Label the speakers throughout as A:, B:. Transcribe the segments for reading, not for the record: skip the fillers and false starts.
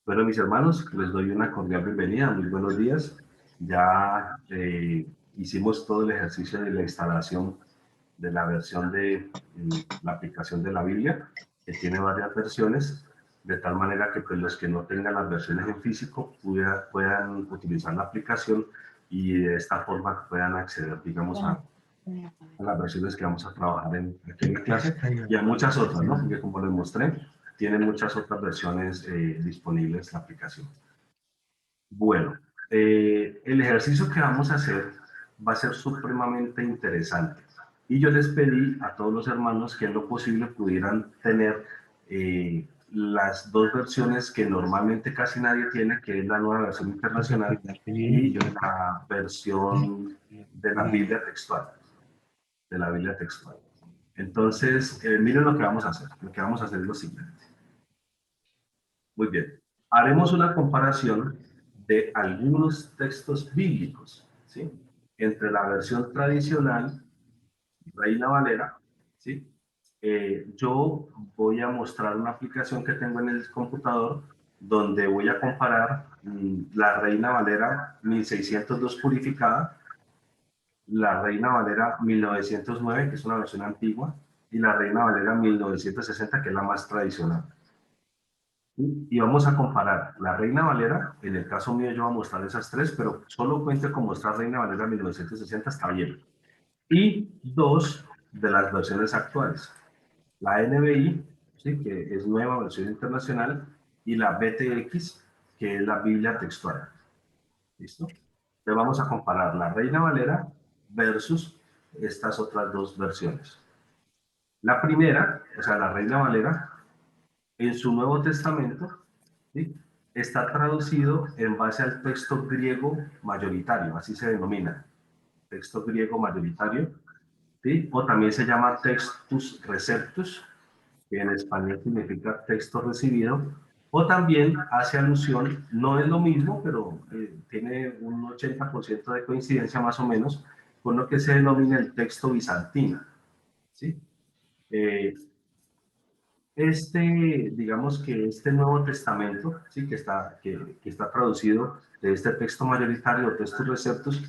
A: Bueno, mis hermanos, les doy una cordial bienvenida, muy buenos días. Ya hicimos todo el ejercicio de la instalación de la versión de la aplicación de la Biblia, que tiene varias versiones, de tal manera que pues, los que no tengan las versiones en físico puedan utilizar la aplicación y de esta forma puedan acceder, digamos, a las versiones que vamos a trabajar aquí en la clase y a muchas otras, ¿no? Porque como les mostré, tiene muchas otras versiones disponibles la aplicación. Bueno, el ejercicio que vamos a hacer va a ser supremamente interesante. Y yo les pedí a todos los hermanos que en lo posible pudieran tener las dos versiones que normalmente casi nadie tiene, que es la nueva versión internacional y la versión de la Biblia textual. De la Biblia textual. Entonces, miren lo que vamos a hacer. Lo que vamos a hacer es lo siguiente. Muy bien. Haremos una comparación de algunos textos bíblicos, ¿sí? Entre la versión tradicional, Reina Valera, ¿sí? Yo voy a mostrar una aplicación que tengo en el computador donde voy a comparar la Reina Valera 1602 purificada, la Reina Valera 1909, que es una versión antigua, y la Reina Valera 1960, que es la más tradicional. Y vamos a comparar la Reina Valera, en el caso mío yo voy a mostrar esas tres, pero solo cuente con mostrar Reina Valera 1960, está bien. Y dos de las versiones actuales. La NBI, ¿sí? Que es nueva versión internacional, y la BTX, que es la Biblia textual. ¿Listo? Entonces vamos a comparar la Reina Valera versus estas otras dos versiones. La primera, o sea, la Reina Valera, en su Nuevo Testamento, ¿sí? Está traducido en base al texto griego mayoritario, así se denomina, texto griego mayoritario, ¿sí? O también se llama textus receptus, que en español significa texto recibido, o también hace alusión, no es lo mismo, pero tiene un 80% de coincidencia más o menos con lo que se denomina el texto bizantino, ¿sí? Eh, digamos que este Nuevo Testamento, ¿sí? Que está traducido de este texto mayoritario, textos receptos,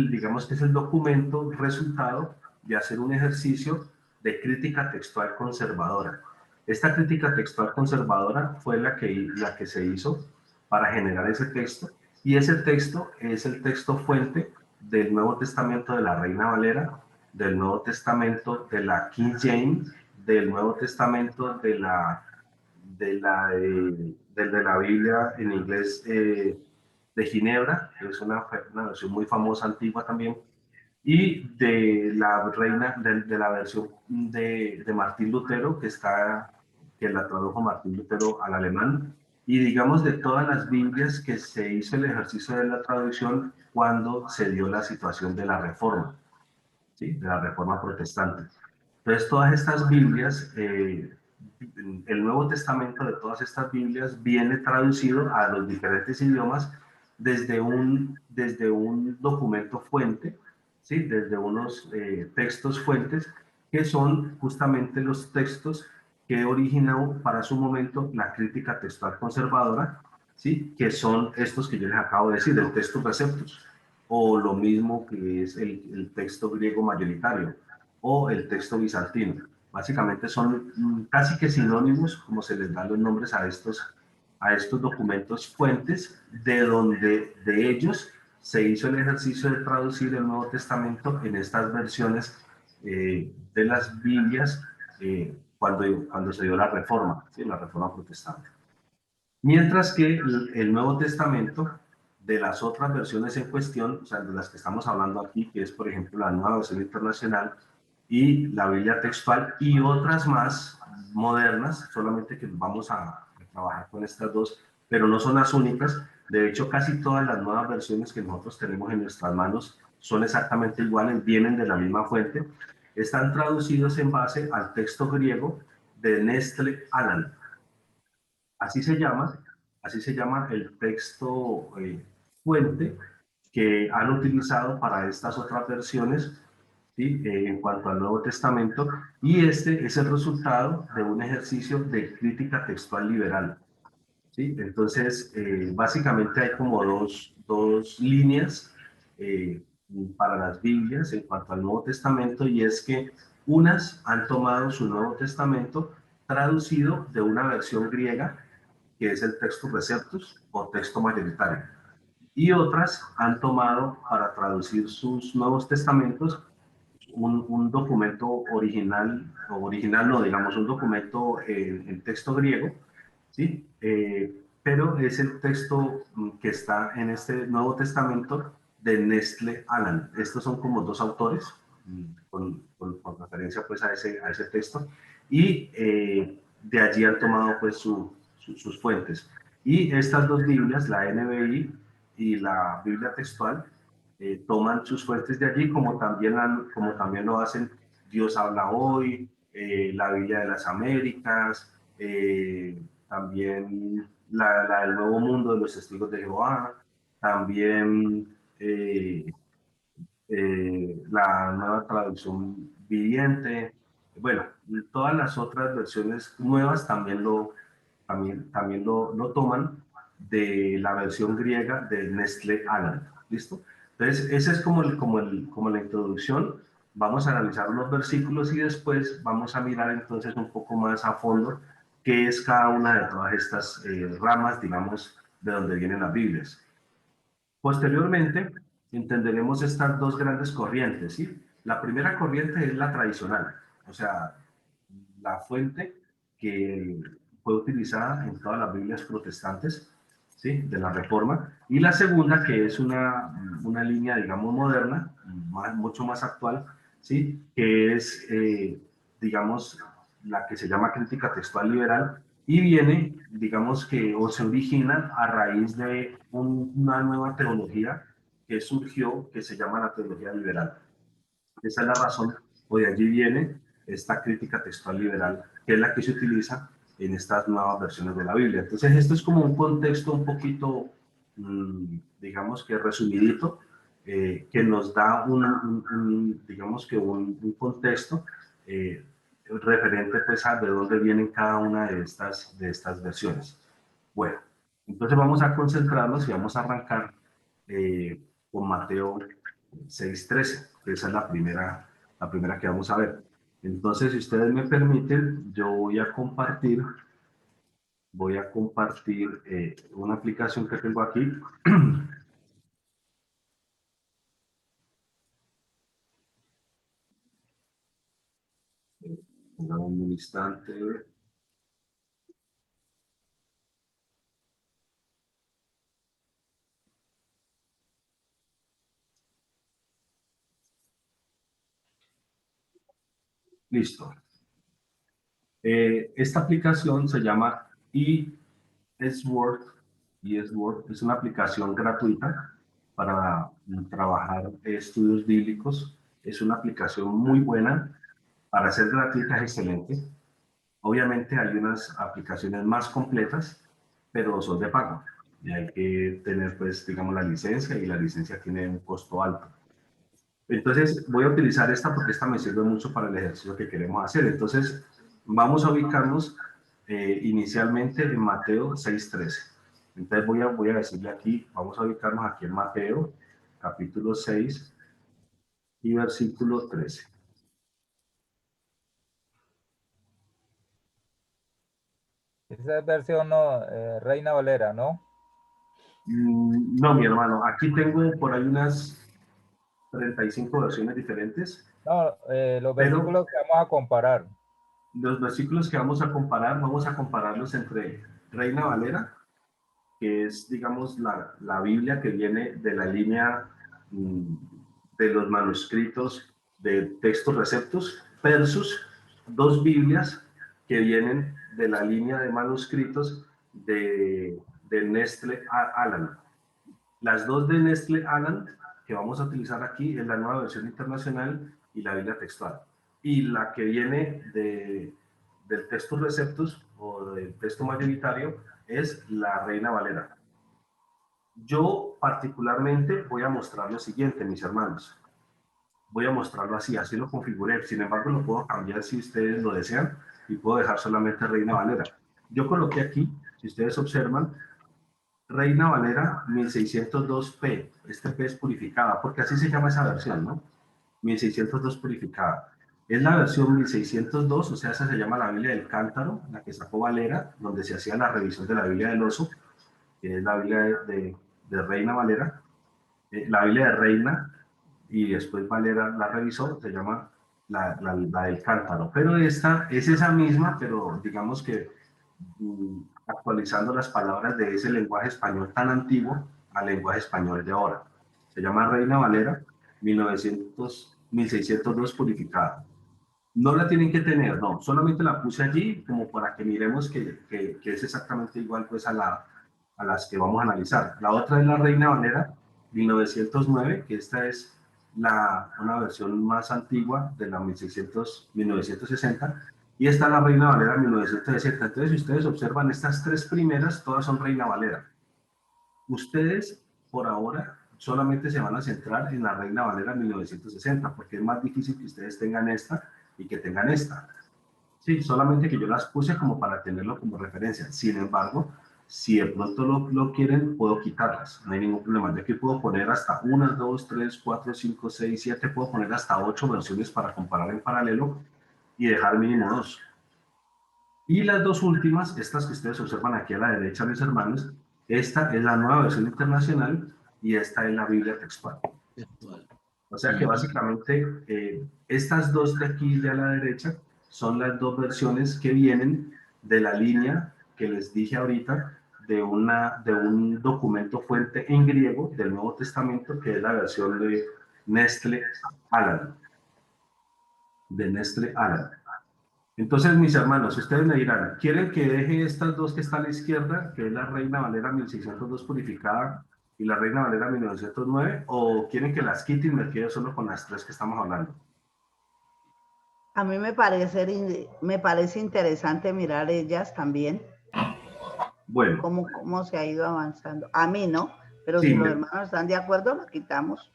A: digamos que es el documento resultado de hacer un ejercicio de crítica textual conservadora. Esta crítica textual conservadora fue la que se hizo para generar ese texto, y ese texto es el texto fuente del Nuevo Testamento de la Reina Valera, del Nuevo Testamento de la King James, del Nuevo Testamento de la Biblia en inglés de Ginebra, que es una versión muy famosa, antigua también, y de la de la versión de Martín Lutero, que la tradujo Martín Lutero al alemán, y digamos de todas las Biblias que se hizo el ejercicio de la traducción cuando se dio la situación de la Reforma, ¿sí? De la Reforma protestante. Entonces, todas estas Biblias, el Nuevo Testamento de todas estas Biblias viene traducido a los diferentes idiomas desde un documento fuente, ¿sí? Desde unos textos fuentes que son justamente los textos que originó para su momento la crítica textual conservadora, ¿sí? Que son estos que yo les acabo de decir, el texto preceptus, o lo mismo que es el texto griego mayoritario, o el texto bizantino. Básicamente son casi que sinónimos, como se les dan los nombres a estos documentos fuentes, de donde de ellos se hizo el ejercicio de traducir el Nuevo Testamento en estas versiones de las Biblias cuando se dio la Reforma, ¿sí? La Reforma protestante. Mientras que el Nuevo Testamento, de las otras versiones en cuestión, o sea, de las que estamos hablando aquí, que es por ejemplo la Nueva Versión Internacional y la Biblia textual y otras más modernas, solamente que vamos a trabajar con estas dos, pero no son las únicas. De hecho, casi todas las nuevas versiones que nosotros tenemos en nuestras manos son exactamente iguales, vienen de la misma fuente, están traducidos en base al texto griego de Nestle Aland. Así se llama, así se llama el texto fuente que han utilizado para estas otras versiones, ¿sí? En cuanto al Nuevo Testamento, y este es el resultado de un ejercicio de crítica textual liberal. ¿Sí? Entonces, básicamente hay como dos líneas eh, para las Biblias en cuanto al Nuevo Testamento, y es que unas han tomado su Nuevo Testamento traducido de una versión griega, que es el Textus Receptus o texto mayoritario, y otras han tomado para traducir sus Nuevos Testamentos un documento original, o original no, digamos, un documento en texto griego, ¿sí? Pero es el texto que está en este Nuevo Testamento de Nestle Aland. Estos son como dos autores, con referencia pues a ese texto, y de allí han tomado pues sus fuentes. Y estas dos Biblias, la NBI y la Biblia textual, toman sus fuentes de allí, como también lo hacen Dios habla hoy, la Biblia de las Américas, también la del Nuevo Mundo de los Testigos de Jehová, también la nueva traducción viviente. Bueno, todas las otras versiones nuevas también lo toman de la versión griega de Nestle Aland. ¿Listo? Entonces, esa es como la introducción. Vamos a analizar unos versículos y después vamos a mirar entonces un poco más a fondo qué es cada una de todas estas ramas, digamos, de donde vienen las Biblias. Posteriormente, entenderemos estas dos grandes corrientes, ¿sí? La primera corriente es la tradicional, o sea, la fuente que fue utilizada en todas las Biblias protestantes, ¿sí? De la Reforma. Y la segunda, que es una línea, digamos, moderna, mucho más actual, ¿sí? Que es, digamos, la que se llama crítica textual liberal, y viene, digamos que, o se origina a raíz de una nueva teología que surgió, que se llama la teología liberal. Esa es la razón, o de allí viene esta crítica textual liberal, que es la que se utiliza en estas nuevas versiones de la Biblia. Entonces, esto es como un contexto un poquito, digamos que resumidito, que nos da digamos que un contexto eh, referente pues a de dónde vienen cada una de estas versiones. Bueno, entonces vamos a concentrarnos y vamos a arrancar con Mateo 6:13, que esa es la primera que vamos a ver. Entonces, si ustedes me permiten, yo voy a compartir una aplicación que tengo aquí. Un instante. Listo. Esta aplicación se llama eSword. eSword es una aplicación gratuita para trabajar estudios bíblicos. Es una aplicación muy buena. Para ser gratuita es excelente. Obviamente hay unas aplicaciones más completas, pero son de pago. Y hay que tener, pues, digamos, la licencia, y la licencia tiene un costo alto. Entonces, voy a utilizar esta porque esta me sirve mucho para el ejercicio que queremos hacer. Entonces, vamos a ubicarnos inicialmente en Mateo 6:13. Entonces, voy a decirle aquí, vamos a ubicarnos aquí en Mateo, capítulo 6 y versículo 13.
B: Esa versión no, Reina Valera, ¿no?
A: No, mi hermano, aquí tengo por ahí unas 35 versiones diferentes,
B: No, los
A: pero
B: versículos que vamos a comparar.
A: los versículos que vamos a compararlos entre Reina Valera, que es, digamos, la Biblia que viene de la línea mm, de los manuscritos de textos receptos, versus dos Biblias que vienen de la línea de manuscritos de Nestle Aland. Las dos de Nestle Aland que vamos a utilizar aquí es la nueva versión internacional y la Biblia textual. Y la que viene del texto receptus o del texto mayoritario es la Reina Valera. Yo particularmente voy a mostrar lo siguiente, mis hermanos. voy a mostrarlo así, así lo configuré. Sin embargo, lo puedo cambiar si ustedes lo desean y puedo dejar solamente Reina Valera. Yo coloqué aquí, si ustedes observan, Reina Valera 1602P. Este P es purificada, porque así se llama esa versión, ¿no? 1602 purificada. Es la versión 1602, o sea, esa se llama la Biblia del Cántaro, la que sacó Valera, donde se hacía la revisión de la Biblia del Oso, que es la Biblia de Reina Valera, la Biblia de Reina, y después Valera la revisó, se llama la del Cántaro. Pero esta es esa misma, pero digamos que actualizando las palabras de ese lenguaje español tan antiguo al lenguaje español de ahora. Se llama Reina Valera 1602 purificada. No la tienen que tener, no, solamente la puse allí como para que miremos que es exactamente igual pues a las que vamos a analizar. La otra es la Reina Valera 1909, que esta es una versión más antigua de la 1960, y esta es la Reina Valera 1960. Entonces, si ustedes observan, estas tres primeras, todas son Reina Valera. Ustedes, por ahora, solamente se van a centrar en la Reina Valera 1960, porque es más difícil que ustedes tengan esta y que tengan esta. Sí, solamente que yo las puse como para tenerlo como referencia. Sin embargo, si de pronto lo quieren, puedo quitarlas. No hay ningún problema. Yo aquí puedo poner hasta 1, 2, 3, 4, 5, 6, 7. Puedo poner hasta 8 versiones para comparar en paralelo y dejar mínimo 2. Y las dos últimas, estas que ustedes observan aquí a la derecha, mis hermanos, esta es la nueva versión internacional y esta es la Biblia textual. O sea que básicamente estas dos de aquí de a la derecha son las dos versiones que vienen de la línea que les dije ahorita de un documento fuente en griego del Nuevo Testamento, que es la versión de Nestle Aland. De Nestle Aland. Entonces, mis hermanos, ustedes me dirán, ¿quieren que deje estas dos que están a la izquierda, que es la Reina Valera 1602 purificada y la Reina Valera 1909, o quieren que las quite y me quede solo con las tres que estamos hablando?
C: A mí me parece interesante mirar ellas también,
A: Bueno,
C: cómo se ha ido avanzando. A mí no, pero
A: sí,
C: si los hermanos están de acuerdo, la quitamos.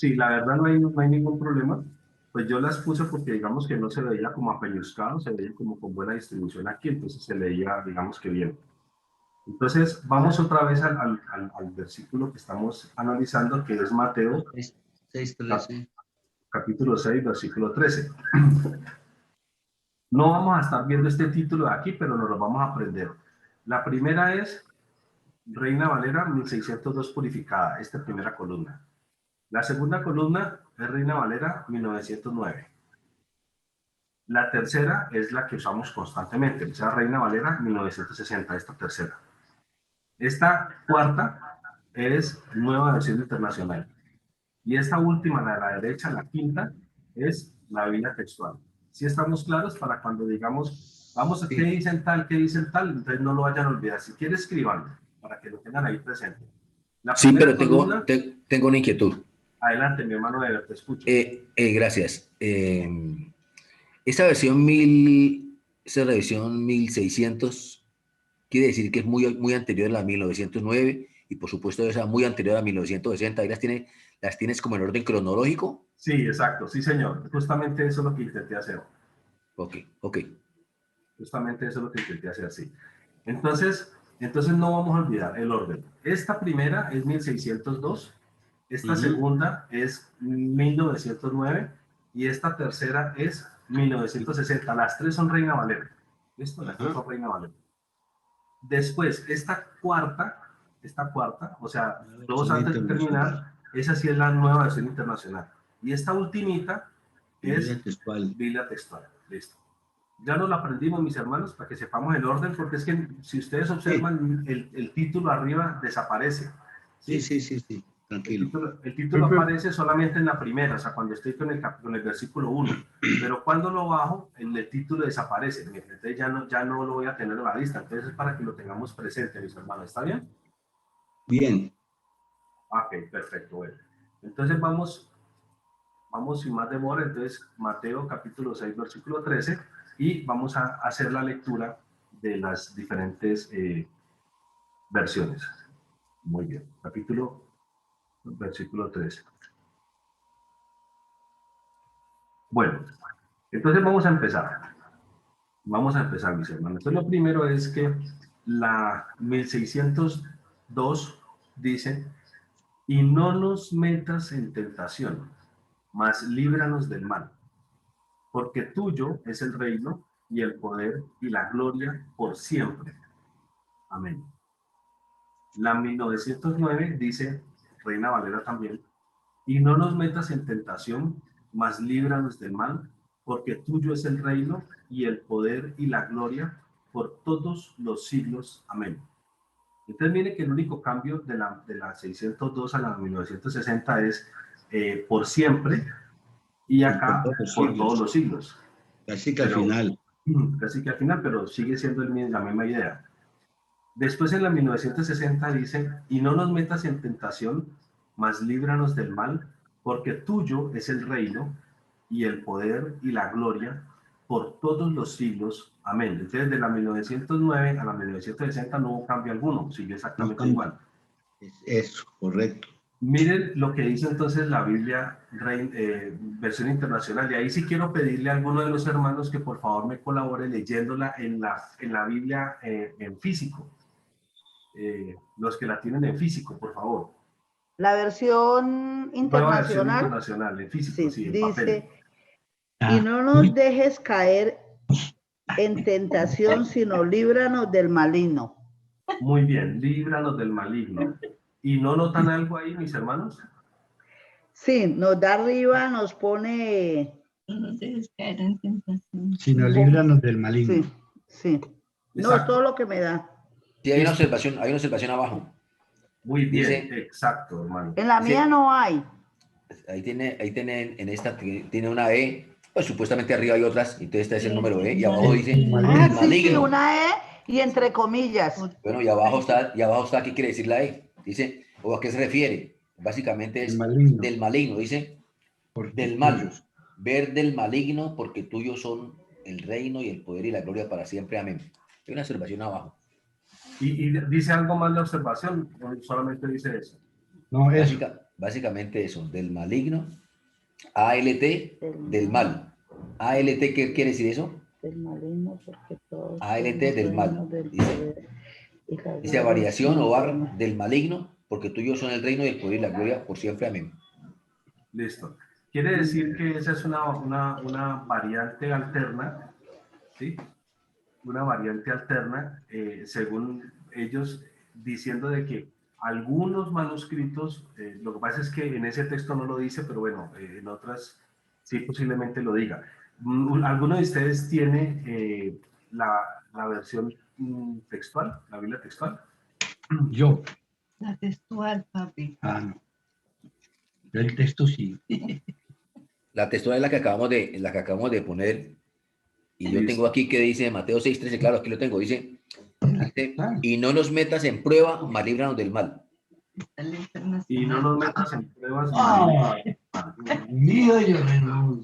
A: sí, la verdad no hay ningún problema. Pues yo las puse porque digamos que no se veía como apeñuscado, se veía como con buena distribución aquí, entonces se leía, digamos que bien. Entonces, vamos otra vez al versículo que estamos analizando, que es Mateo
D: 6:13.
A: Capítulo 6, versículo 13. No vamos a estar viendo este título de aquí, pero nos lo vamos a aprender. La primera es Reina Valera 1602 purificada, esta primera columna. La segunda columna es Reina Valera 1909. La tercera es la que usamos constantemente, o sea, Reina Valera 1960, esta tercera. Esta cuarta es Nueva Versión Internacional. Y esta última, la de la derecha, la quinta, es la Biblia textual. Si estamos claros para cuando digamos, vamos a qué dicen tal, entonces no lo vayan a olvidar. Si quieren, escribanlo para que lo tengan ahí presente. La
D: Sí,
A: primera
D: pero
A: columna,
D: tengo una inquietud.
A: adelante, mi hermano Ever, te escucho.
D: Gracias. Esta revisión 1600, quiere decir que es muy anterior a la 1909 y por supuesto esa muy anterior a 1960. Ahí las tienes como en orden cronológico.
A: Sí, exacto, sí, señor. Justamente eso es lo que intenté hacer.
D: Ok.
A: Justamente eso es lo que intenté hacer, sí. Entonces no vamos a olvidar el orden. Esta primera es 1602, esta segunda es 1909 y esta tercera es 1960. Las tres son Reina Valera. ¿Listo? Las tres son Reina Valera. Después, esta cuarta, o sea, dos antes de terminar, esa sí es la nueva versión internacional. Y esta ultimita es Biblia textual. Listo. Ya nos lo aprendimos, mis hermanos, para que sepamos el orden, porque es que si ustedes observan, el título arriba desaparece.
D: Sí, tranquilo.
A: El título aparece solamente en la primera, o sea, cuando estoy con el versículo 1, pero cuando lo bajo, el título desaparece. Entonces ya no lo voy a tener a la vista. Entonces es para que lo tengamos presente, mis hermanos. ¿Está bien?
D: Bien.
A: Ok, perfecto. Bueno. Entonces vamos sin más demora. Entonces, Mateo capítulo 6, versículo 13, y vamos a hacer la lectura de las diferentes versiones. Muy bien. Versículo 13. Bueno, entonces vamos a empezar. Vamos a empezar, mis hermanos. Entonces, lo primero es que la 1602 dice, y no nos metas en tentación, mas líbranos del mal, porque tuyo es el reino y el poder y la gloria por siempre. Amén. La 1909 dice, Reina Valera también, y no nos metas en tentación, mas líbranos del mal, porque tuyo es el reino y el poder y la gloria por todos los siglos. Amén. Entonces mire que el único cambio de la 602 a la 1960 es por siempre, y acá por todos los siglos.
E: Casi que al final.
A: Casi que al final, pero sigue siendo la misma idea. Después en la 1960 dice, y no nos metas en tentación, mas líbranos del mal, porque tuyo es el reino y el poder y la gloria por todos los siglos. Amén. Entonces de la 1909 a la 1960 no hubo cambio alguno, sigue exactamente igual.
E: Eso, correcto.
A: Miren lo que dice entonces la Biblia versión internacional. Y ahí sí quiero pedirle a alguno de los hermanos que por favor me colabore leyéndola en la Biblia en físico. Los que la tienen en físico, por favor.
C: La versión
A: Nueva versión
C: internacional,
A: internacional, en físico, sí, en papel.
C: dice, y no nos dejes caer en tentación, sino líbranos del maligno.
A: Muy bien, líbranos del maligno. ¿Y no notan algo ahí, mis hermanos?
C: Sí, nos da arriba, nos pone...
F: No nos dejes caer en tentación.
E: Sino líbranos del maligno.
C: Sí, sí. No, es
A: Exacto.
C: todo lo que me da.
D: Sí, hay una observación abajo.
A: Muy bien,
D: Dice-
A: exacto, hermano.
C: En la
D: Sí.
C: mía no hay.
D: Ahí tiene, en esta tiene una E, pues supuestamente arriba hay otras, entonces este es el número E, y abajo dice
C: Ah, sí, sí,
D: maligno.
C: una E y entre comillas.
D: Bueno, y abajo está, ¿qué quiere decir la E? Dice, ¿o a qué se refiere? Básicamente es
E: El maligno.
D: del maligno, dice,
E: Porque
D: del mal,
E: tuyos.
D: ver del maligno, porque tuyos son el reino y el poder y la gloria para siempre, amén. Hay una observación abajo.
A: ¿Y dice algo más la observación? ¿O solamente dice eso?
E: No, eso.
D: Básicamente eso, del maligno, ALT, del mal. ALT, ¿qué quiere decir eso?
C: Del maligno, porque todos
D: ALT
C: somos
D: del mal.
C: reinos del
D: Dice,
C: poder y la
D: dice
C: gloria
D: variación o
C: siempre.
D: bar del maligno, porque tuyos son el reino y el poder y la gloria por siempre, amén.
A: Listo. Quiere decir que esa es una variante alterna, ¿sí? Una variante alterna, según ellos, diciendo de que algunos manuscritos, lo que pasa es que en ese texto no lo dice, pero bueno, en otras sí posiblemente lo diga. ¿Alguno de ustedes tiene la versión textual, la Biblia textual?
E: Yo.
F: La textual, papi.
E: Ah, no. Yo el texto sí.
D: La textual es la que acabamos de poner, y yo tengo aquí que dice Mateo 6:13, claro, aquí lo tengo, dice, y no nos metas en prueba, mas líbranos del mal.
F: Está la internacional.
A: Y no nos metas en pruebas.
E: Mío, yo no.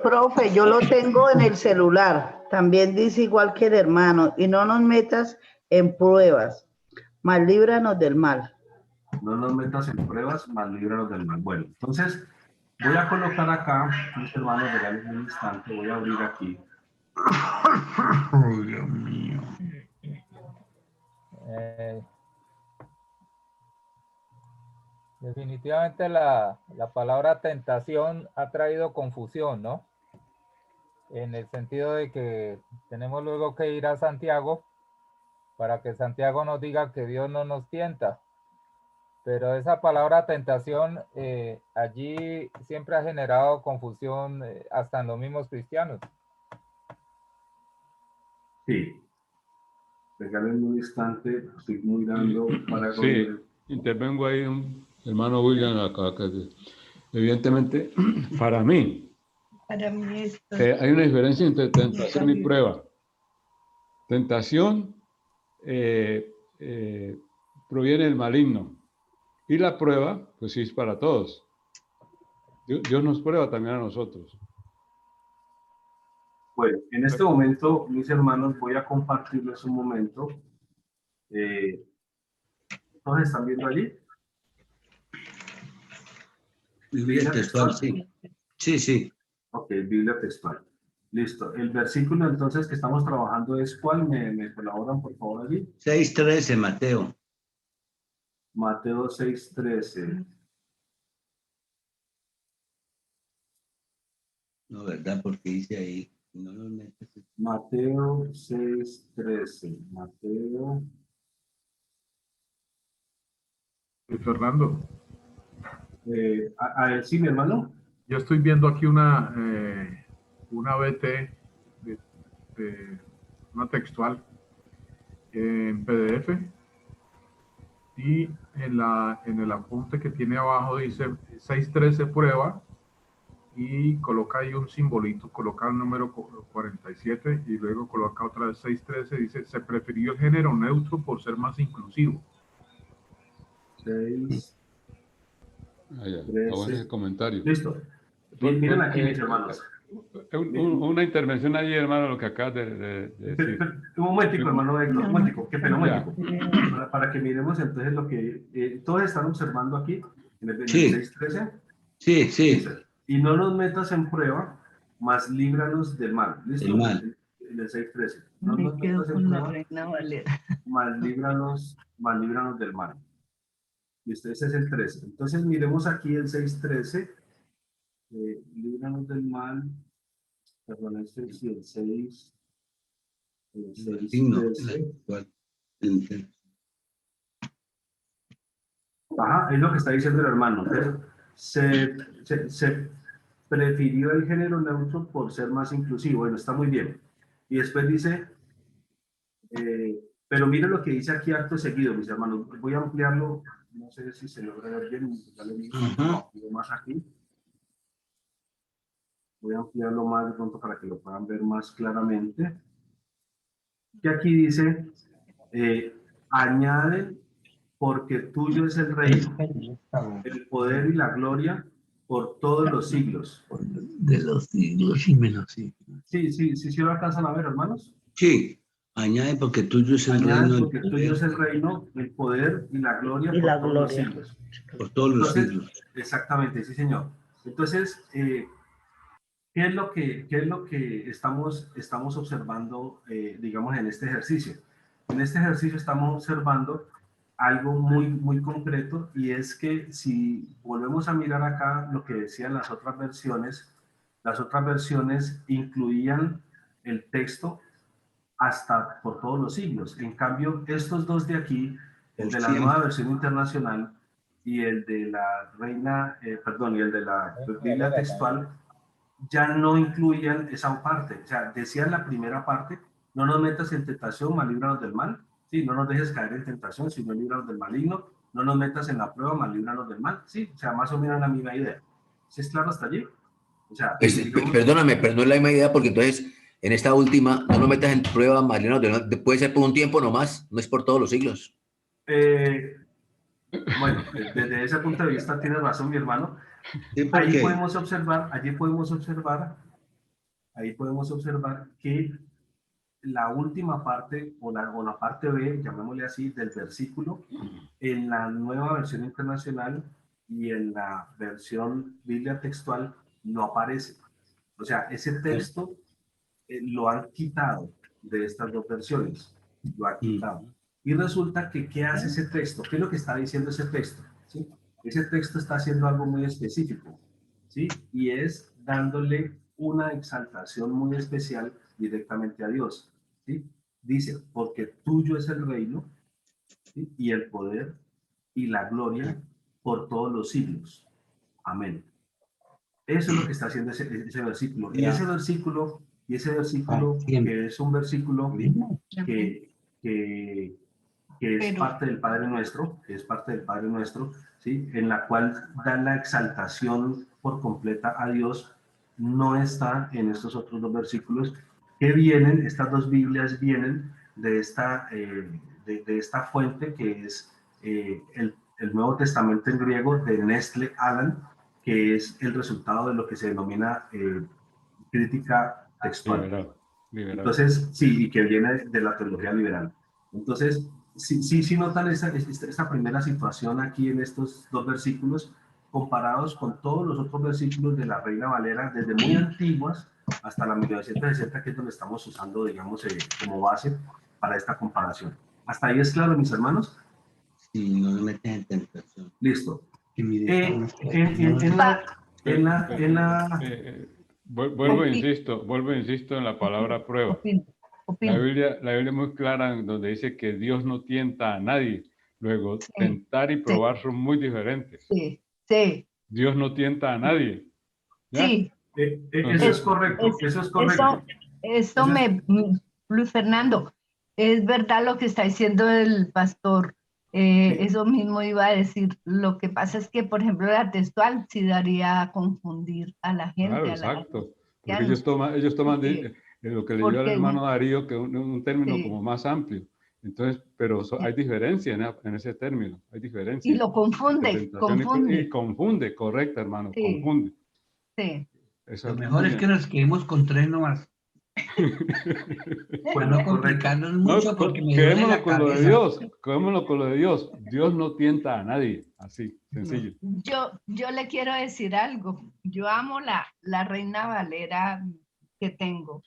C: Profe, yo lo tengo en el celular. También dice igual que el hermano. Y no nos metas en pruebas, mas líbranos del mal.
A: No nos metas en pruebas, mas líbranos del mal. Bueno, entonces voy a colocar acá, mis hermanos, regalen un instante, voy a abrir aquí.
E: Oh, Dios mío.
B: Definitivamente la palabra tentación ha traído confusión, ¿no? En el sentido de que tenemos luego que ir a Santiago para que Santiago nos diga que Dios no nos tienta. Pero esa palabra tentación allí siempre ha generado confusión hasta en los mismos cristianos.
A: Sí. Regalen un instante, estoy mirando para...
G: Sí, intervengo ahí, hermano William, acá. Evidentemente, para mí,
F: esto.
G: hay una diferencia entre tentación y prueba. Tentación proviene del maligno. Y la prueba, pues sí, es para todos. Dios nos prueba también a nosotros.
A: Bueno, en este momento, mis hermanos, voy a compartirles un momento. ¿Todos están viendo allí?
E: Biblia textual, sí. Sí, sí.
A: Ok, Biblia textual. Listo. El versículo entonces que estamos trabajando es ¿cuál? ¿Me colaboran por favor allí?
E: 6:13, Mateo.
A: Mateo 6:13.
E: No, ¿verdad? Porque dice ahí, no los metes.
A: Mateo 6:13. Mateo.
H: Fernando,
A: Sí, mi hermano.
H: yo estoy viendo aquí una BT, una textual en PDF y en el apunte que tiene abajo dice 613 prueba y coloca ahí un simbolito, coloca el número 47 y luego coloca otra vez 613, dice se prefirió el género neutro por ser más inclusivo.
A: 6,
G: Ah, ya.
A: 13.
G: Bueno ese comentario.
A: Listo. Miren aquí, mis hermanos.
G: Una intervención ahí, hermano, lo que acabas de decir.
A: Un momentico, hermano Héctor, un momentico, qué pena, un
G: Ya.
A: momentico. Para que miremos entonces lo que todos están observando aquí en el
E: Sí.
A: 6:13.
E: Sí, sí.
A: Dice, y no nos metas en prueba, mas líbranos del mal. ¿Listo?
E: Del mal.
A: En el 6:13. No
F: Me
A: nos
F: quedo
A: metas en
F: con la
A: prueba,
F: Reina Valera.
A: mas líbranos del mal. Listo, ese es el 13. Entonces miremos aquí el 6:13. Líbranos del mal. Perdón, este es el 6. El
E: Signo.
A: 6:13. Ajá, es lo que está diciendo el hermano. Entonces, se prefirió el género neutro por ser más inclusivo. Bueno, está muy bien. Y después dice, pero miren lo que dice aquí acto seguido, mis hermanos. Voy a ampliarlo, no sé si se logra ver bien, ya le digo, más aquí. Voy a ampliarlo más de pronto para que lo puedan ver más claramente. Que aquí dice, añade, porque tuyo es el reino, el poder y la gloria por todos los siglos.
E: De los siglos y menos siglos.
A: Sí lo alcanzan a ver, hermanos.
E: Sí. Añade porque tuyo es el
A: Añade
E: reino.
A: porque tuyo es el reino, el poder y la gloria
C: Y
A: por
C: la
A: todos los
C: gloria.
A: siglos.
E: Por todos los
A: Entonces,
E: siglos.
A: exactamente, sí, señor. Entonces, ¿qué es lo que estamos observando, digamos, en este ejercicio? En este ejercicio estamos observando algo muy concreto, y es que si volvemos a mirar acá lo que decían las otras versiones incluían el texto hasta por todos los siglos. En cambio, estos dos de aquí, el de la nueva versión internacional y el de la y el de la Biblia textual, ya no incluían esa parte. O sea, decían la primera parte, no nos metas en tentación, mas líbranos del mal. Sí, no nos dejes caer en tentación, sino líbranos del maligno. No nos metas en la prueba, mas líbranos del mal. Sí, o sea, más o menos la misma idea. ¿Sí es claro hasta allí? O sea, digamos,
D: Perdóname, pero no es la misma idea porque entonces en esta última no lo metas en prueba, Mariano, puede ser por un tiempo nomás, no es por todos los siglos.
A: Bueno, desde ese punto de vista tiene razón mi hermano.
E: Sí,
A: Allí podemos observar que la última parte o la parte B, llamémosle así, del versículo, en la nueva versión internacional y en la versión Biblia textual no aparece. O sea, ese texto lo han quitado de estas dos versiones. Lo han quitado. Y resulta que, ¿qué hace ese texto? ¿Qué es lo que está diciendo ese texto? ¿Sí? Ese texto está haciendo algo muy específico, ¿sí? Y es dándole una exaltación muy especial directamente a Dios, ¿sí? Dice, porque tuyo es el reino, ¿sí? Y el poder y la gloria por todos los siglos. Amén. Eso es lo que está haciendo ese versículo. Y ese versículo, que es un versículo que es parte del Padre Nuestro, ¿sí? En la cual da la exaltación por completa a Dios, no está en estos otros dos versículos que vienen. Estas dos Biblias vienen de esta fuente que es el Nuevo Testamento en griego de Nestle Aland, que es el resultado de lo que se denomina crítica textual.
G: Liberal.
A: Entonces, sí, y que viene de la teología liberal. Entonces, sí notan esta primera situación aquí en estos dos versículos, comparados con todos los otros versículos de la Reina Valera, desde muy antiguas hasta la 1960, que es donde estamos usando, digamos, como base para esta comparación. ¿Hasta ahí es claro, mis hermanos?
E: Sí, no me metes en tentación.
A: Listo.
E: Que mi
G: Vuelvo e insisto en la palabra prueba.
F: Opino.
G: La Biblia es muy clara en donde dice que Dios no tienta a nadie. Luego,
F: Sí,
G: tentar y probar son muy diferentes.
F: Sí, sí,
G: Dios no tienta a nadie. ¿Ya?
F: sí.
A: Eso es correcto, eso es correcto.
F: Eso Luis Fernando, es verdad lo que está diciendo el pastor. Eso mismo iba a decir. Lo que pasa es que, por ejemplo, la textual sí daría a confundir a la gente.
G: Claro, exacto. Porque ellos toman de lo que leyó el hermano Darío, que es un término como más amplio. Entonces, pero hay diferencia en ese término, hay diferencia.
F: Y lo confunde,
G: Y confunde, correcto, hermano,
F: Sí.
G: confunde.
F: Sí.
G: Eso
E: Lo mejor es que nos quedemos con 3 nomás. Para no complicarnos mucho, porque me duele la
G: con lo de
E: cabeza.
G: Dios, quedémonos con lo de Dios. Dios no tienta a nadie, así, sencillo.
F: Yo le quiero decir algo. Yo amo la Reina Valera que tengo.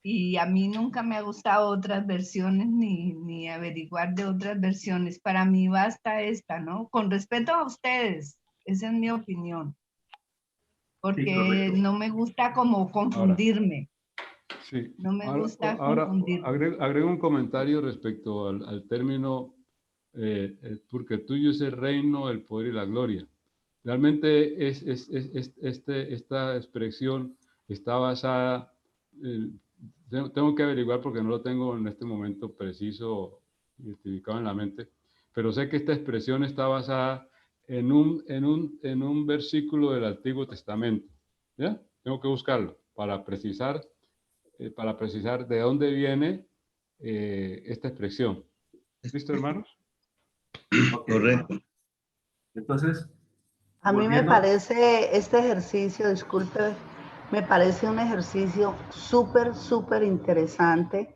F: Y a mí nunca me ha gustado otras versiones ni averiguar de otras versiones. Para mí basta esta, ¿no? Con respeto a ustedes, esa es mi opinión. Porque
A: Sí,
F: no me gusta como confundirme.
G: Sí.
F: No me gusta
G: ahora
F: confundirme.
G: agrego un comentario respecto al término, porque tuyo es el reino, el poder y la gloria. Realmente esta expresión está basada, tengo que averiguar porque no lo tengo en este momento preciso, identificado en la mente, pero sé que esta expresión está basada en un versículo del Antiguo Testamento. ¿Ya? Tengo que buscarlo para precisar de dónde viene esta expresión. ¿Listo, hermanos?
A: Okay.
E: Correcto.
A: Entonces,
C: A mí me parece este ejercicio, disculpe, me parece un ejercicio súper interesante,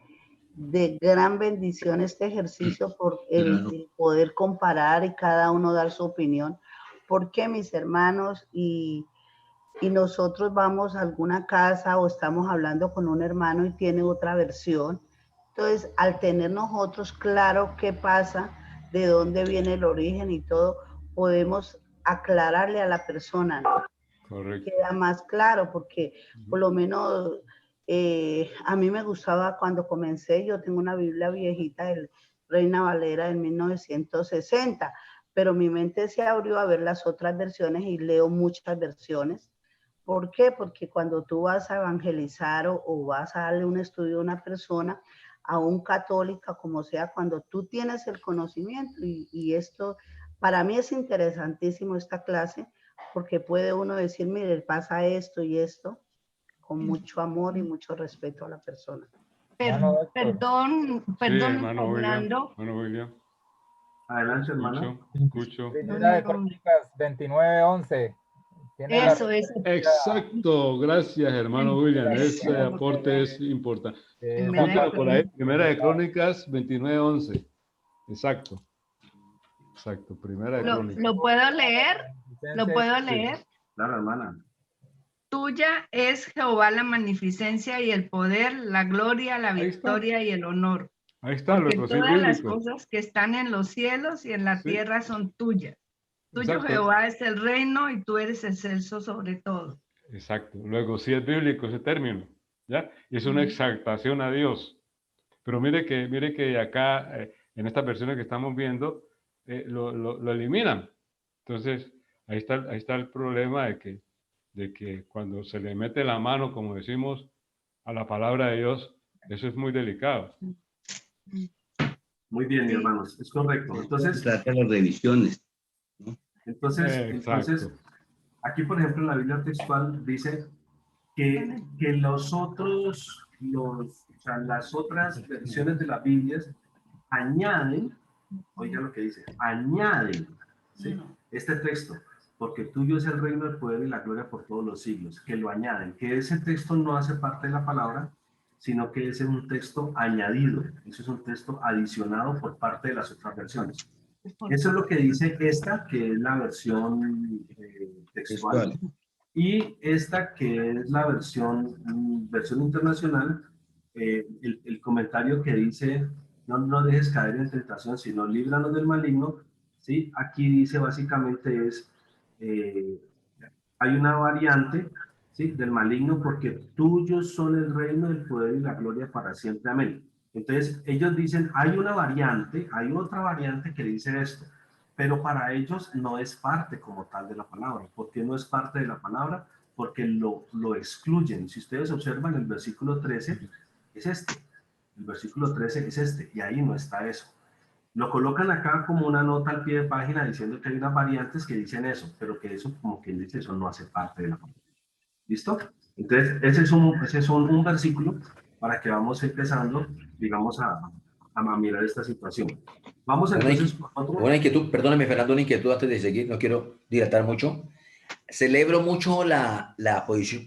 C: de gran bendición este ejercicio por el poder comparar y cada uno dar su opinión. Porque mis hermanos y nosotros vamos a alguna casa o estamos hablando con un hermano y tiene otra versión. Entonces, al tener nosotros claro qué pasa, de dónde viene el origen y todo, podemos aclararle a la persona, ¿no?
G: Correcto.
C: Queda más claro, porque por lo menos a mí me gustaba cuando comencé, yo tengo una Biblia viejita del Reina Valera del 1960, pero mi mente se abrió a ver las otras versiones y leo muchas versiones. ¿Por qué? Porque cuando tú vas a evangelizar o vas a darle un estudio a una persona, aún católica como sea, cuando tú tienes el conocimiento y esto, para mí es interesantísimo esta clase, porque puede uno decir, mire, pasa esto y esto, con mucho amor y mucho respeto a la persona.
F: Perdón,
G: Sí, hermano
F: Fernando.
G: William.
A: Adelante, hermano.
G: Escucho.
B: Primera de Crónicas 29:11.
F: Eso.
G: Exacto, gracias, hermano William. Ese aporte es importante. Apúntalo por ahí, Primera de Crónicas 29:11. Exacto. Primera de Crónicas.
F: ¿Lo puedo leer? ¿Lo puedo leer?
A: Claro, hermana.
F: Tuya es Jehová la magnificencia y el poder, la gloria, la victoria y el honor.
G: Ahí está,
F: porque
G: lo
F: todas las
G: bíblico.
F: cosas que están en los cielos y en la tierra son tuyas. Tuyo,
G: Exacto.
F: Jehová, es el reino y tú eres excelso sobre todo.
G: Exacto. Luego, sí es bíblico ese término, ¿ya? Y es una exaltación a Dios. Pero mire que acá, en estas versiones que estamos viendo, lo eliminan. Entonces, ahí está el problema de que cuando se le mete la mano, como decimos, a la palabra de Dios, eso es muy delicado.
A: Muy bien, mi hermanos, es correcto. Entonces,
E: trata las revisiones, ¿no?
A: Entonces, aquí, por ejemplo, en la Biblia textual dice que las otras versiones de las Biblias añaden, oiga lo que dice, añaden, ¿sí? Este texto, porque tuyo es el reino, el poder y la gloria por todos los siglos, que lo añaden, que ese texto no hace parte de la palabra, sino que es un texto añadido, eso es un texto adicionado por parte de las otras versiones. Eso es lo que dice esta, que es la versión textual. Y esta, que es la versión internacional, el comentario que dice, no dejes caer en tentación, sino líbranos del maligno, ¿sí? Aquí dice básicamente hay una variante, ¿sí? Del maligno, porque tuyos son el reino, el poder y la gloria para siempre. Amén. Entonces, ellos dicen, hay una variante, hay otra variante que dice esto, pero para ellos no es parte como tal de la palabra. ¿Por qué no es parte de la palabra? Porque lo excluyen. Si ustedes observan, el versículo 13 es este. El versículo 13 es este, y ahí no está eso. Lo colocan acá como una nota al pie de página diciendo que hay unas variantes que dicen eso, pero que eso, como quien dice, eso no hace parte de la palabra. ¿Listo? Entonces, ese es un versículo para que vamos empezando, digamos, a mirar esta situación. Vamos entonces con otro.
D: Una inquietud, perdóname Fernando, una inquietud antes de seguir, no quiero dilatar mucho. Celebro mucho la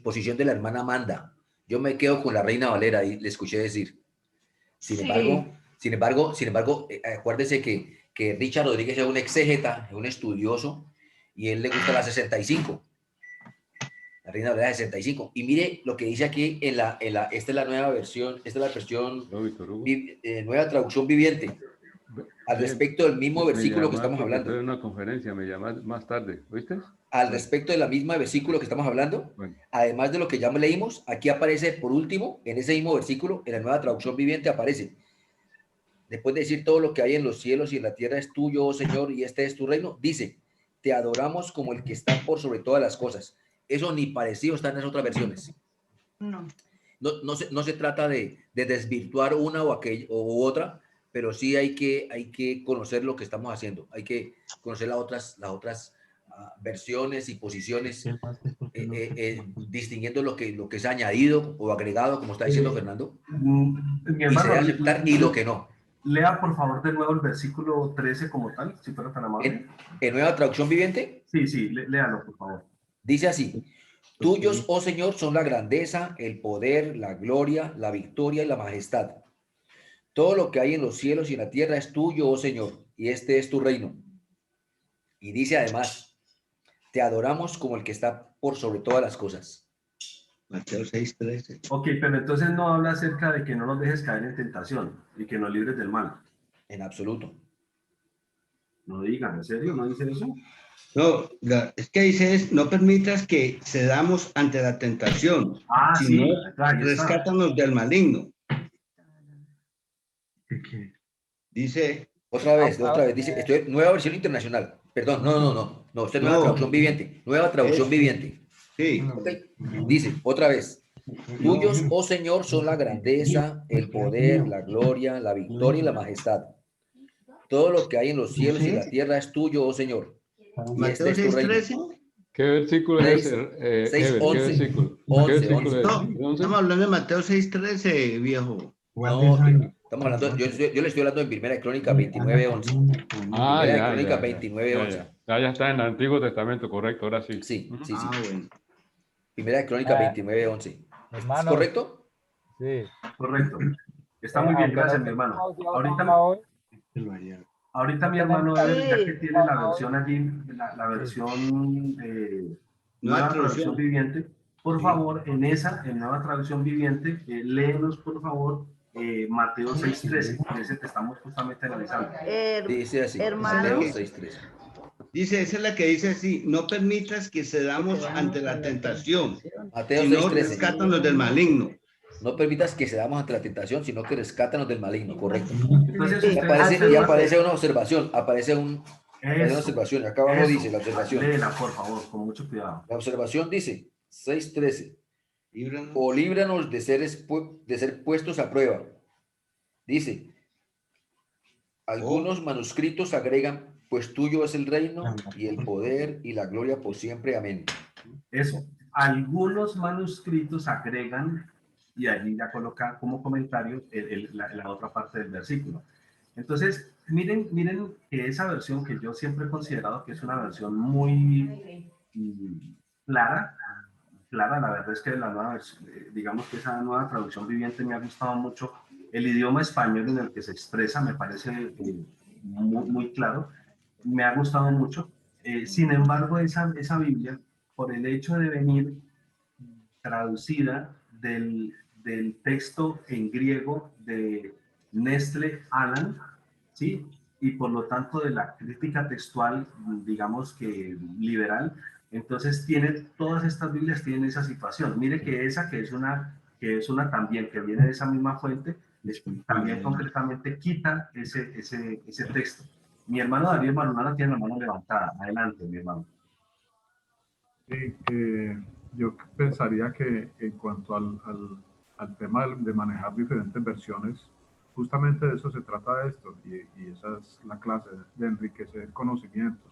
D: posición de la hermana Amanda. Yo me quedo con la Reina Valera y le escuché decir. Sin embargo, acuérdese que Richard Rodríguez es un exégeta, es un estudioso, y él le gusta la 65. La Reina Valera 65. Y mire lo que dice aquí esta es la nueva versión, esta es la versión nueva traducción viviente. Al respecto del mismo versículo que estamos hablando.
G: En una conferencia, me llamas más tarde, ¿oíste?
D: Al respecto de la misma versículo que estamos hablando, además de lo que ya leímos, aquí aparece por último, en ese mismo versículo, en la nueva traducción viviente aparece, después de decir todo lo que hay en los cielos y en la tierra es tuyo, oh Señor, y este es tu reino, dice, te adoramos como el que está por sobre todas las cosas. Eso ni parecido está en las otras versiones. No se trata de desvirtuar una u otra, pero sí hay que conocer lo que estamos haciendo. Hay que conocer las otras versiones y posiciones, distinguiendo lo que es añadido o agregado, como está diciendo Fernando,
A: Mi hermano,
D: y se debe aceptar y lo que no.
A: Lea por favor de nuevo el versículo 13 como tal, si fuera tan amable.
D: ¿En nueva traducción viviente?
A: Sí, léalo por favor.
D: Dice así: tuyos, oh Señor, son la grandeza, el poder, la gloria, la victoria y la majestad. Todo lo que hay en los cielos y en la tierra es tuyo, oh Señor, y este es tu reino. Y dice además, te adoramos como el que está por sobre todas las cosas.
E: Mateo 6:13.
A: Ok, pero entonces no habla acerca de que no nos dejes caer en tentación y que nos libres del mal.
D: En absoluto.
A: No digan, ¿en serio? ¿No dicen eso?
E: No, es que dice, no permitas que cedamos ante la tentación, sino rescátanos del maligno. Dice...
D: Otra vez, dice, esto es nueva versión internacional. Perdón, no, esta es nueva traducción viviente. Nueva traducción viviente.
E: Sí.
D: Okay. Dice, otra vez, tuyos, oh Señor, son la grandeza, el poder, la gloria, la victoria y la majestad. Todo lo que hay en los cielos y la tierra es tuyo, oh Señor. Y este es tu reino.
G: ¿Qué versículo es ese?
D: 6:11.
E: 11. Estamos hablando de Mateo 6:13, viejo.
D: No, estamos hablando, yo le estoy hablando en Primera de Crónicas 29:11. Primera de Crónicas 29:11.
G: Ya está en el Antiguo Testamento, correcto, ahora sí.
D: Sí.
E: Bueno.
D: Primera de Crónicas 29:11. ¿Es correcto?
B: Sí.
A: Correcto. Está muy bien, gracias, mi hermano. Ahorita mi hermano, ya que tiene la versión allí, la versión nueva traducción viviente, por favor, en nueva traducción viviente, léenos, por favor, Mateo 6:13, ese que estamos justamente analizando.
D: Dice así,
C: Mateo
D: 6:13.
E: Dice, esa es la que dice así, no permitas que cedamos ante la tentación,
D: Mateo
E: sino
D: 6:13.
E: rescátanos del maligno.
D: No permitas que cedamos ante la tentación, sino que rescátanos del maligno, correcto.
A: Entonces,
D: Y aparece una observación, aparece una observación, acá abajo dice la observación.
A: Léela, por favor, con mucho cuidado.
D: La observación dice, 6:13, o líbranos de ser puestos a prueba. Dice, algunos manuscritos agregan, pues tuyo es el reino y el poder y la gloria por siempre, amén.
A: Eso, algunos manuscritos agregan, y allí ya coloca como comentario la otra parte del versículo. Entonces, miren que esa versión que yo siempre he considerado que es una versión muy clara, la verdad es que digamos que esa nueva traducción viviente me ha gustado mucho. El idioma español en el que se expresa me parece muy claro. me ha gustado mucho. Sin embargo, esa Biblia, por el hecho de venir traducida del texto en griego de Nestle Aland, ¿sí? Y por lo tanto de la crítica textual, digamos que liberal, entonces todas estas Biblias tienen esa situación. Mire que esa que es una también que viene de esa misma fuente, también concretamente quita ese texto. Mi hermano Darío Marunana tiene la mano levantada. Adelante, mi hermano.
H: Sí, yo pensaría que en cuanto al tema de manejar diferentes versiones, justamente de eso se trata esto, y esa es la clase, de enriquecer conocimiento.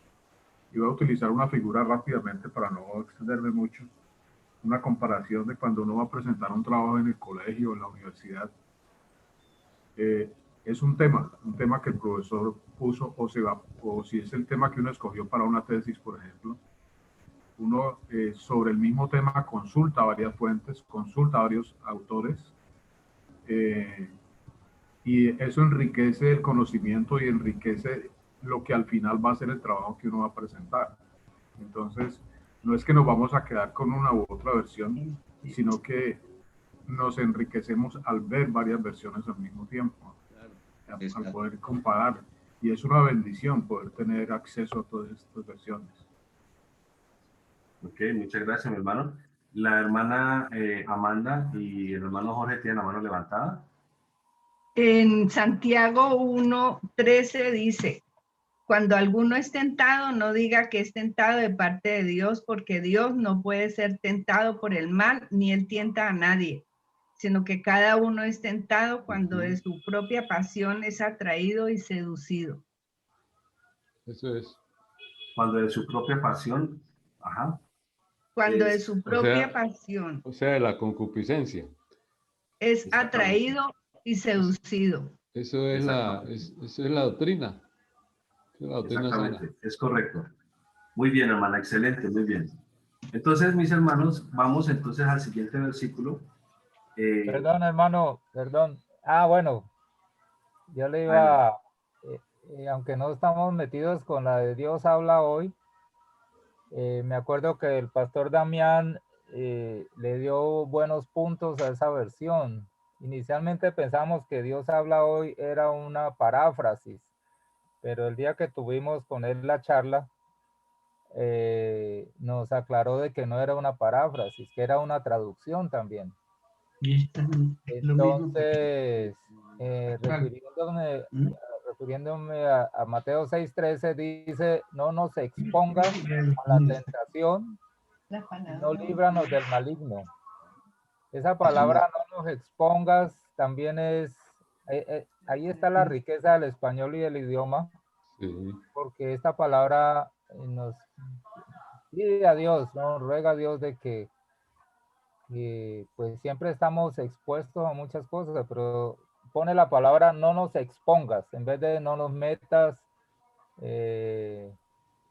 H: Y voy a utilizar una figura rápidamente para no extenderme mucho, una comparación de cuando uno va a presentar un trabajo en el colegio o en la universidad. Es un tema que el profesor puso, o si es el tema que uno escogió para una tesis, por ejemplo, uno sobre el mismo tema consulta varias fuentes, consulta varios autores, y eso enriquece el conocimiento y enriquece lo que al final va a ser el trabajo que uno va a presentar. Entonces, no es que nos vamos a quedar con una u otra versión, sino que nos enriquecemos al ver varias versiones al mismo tiempo, al poder comparar. Y es una bendición poder tener acceso a todas estas versiones.
A: Ok, muchas gracias, mi hermano. La hermana Amanda y el hermano Jorge tienen la mano levantada.
F: En Santiago 1:13 dice, cuando alguno es tentado, no diga que es tentado de parte de Dios, porque Dios no puede ser tentado por el mal, ni él tienta a nadie, sino que cada uno es tentado cuando de su propia pasión es atraído y seducido.
G: Eso es.
A: Cuando de su propia pasión, ajá.
F: Cuando de su propia pasión.
G: O sea, de la concupiscencia.
F: Es atraído y seducido.
G: Eso es la doctrina.
A: Exactamente, sana. Es correcto. Muy bien, hermana, excelente, muy bien. Entonces, mis hermanos, vamos entonces al siguiente versículo.
B: Perdón, hermano, perdón. Bueno, yo le iba, aunque no estamos metidos con la de Dios habla hoy, me acuerdo que el pastor Damián le dio buenos puntos a esa versión. Inicialmente pensamos que Dios habla hoy era una paráfrasis, pero el día que tuvimos con él la charla, nos aclaró de que no era una paráfrasis, que era una traducción también. Entonces, refiriéndome a Mateo 6:13, dice, no nos expongas a la tentación, no líbranos del maligno. Esa palabra no nos expongas también es, ahí está la riqueza del español y del idioma, porque esta palabra nos pide a Dios, nos ruega a Dios de que pues siempre estamos expuestos a muchas cosas, pero pone la palabra no nos expongas, en vez de no nos metas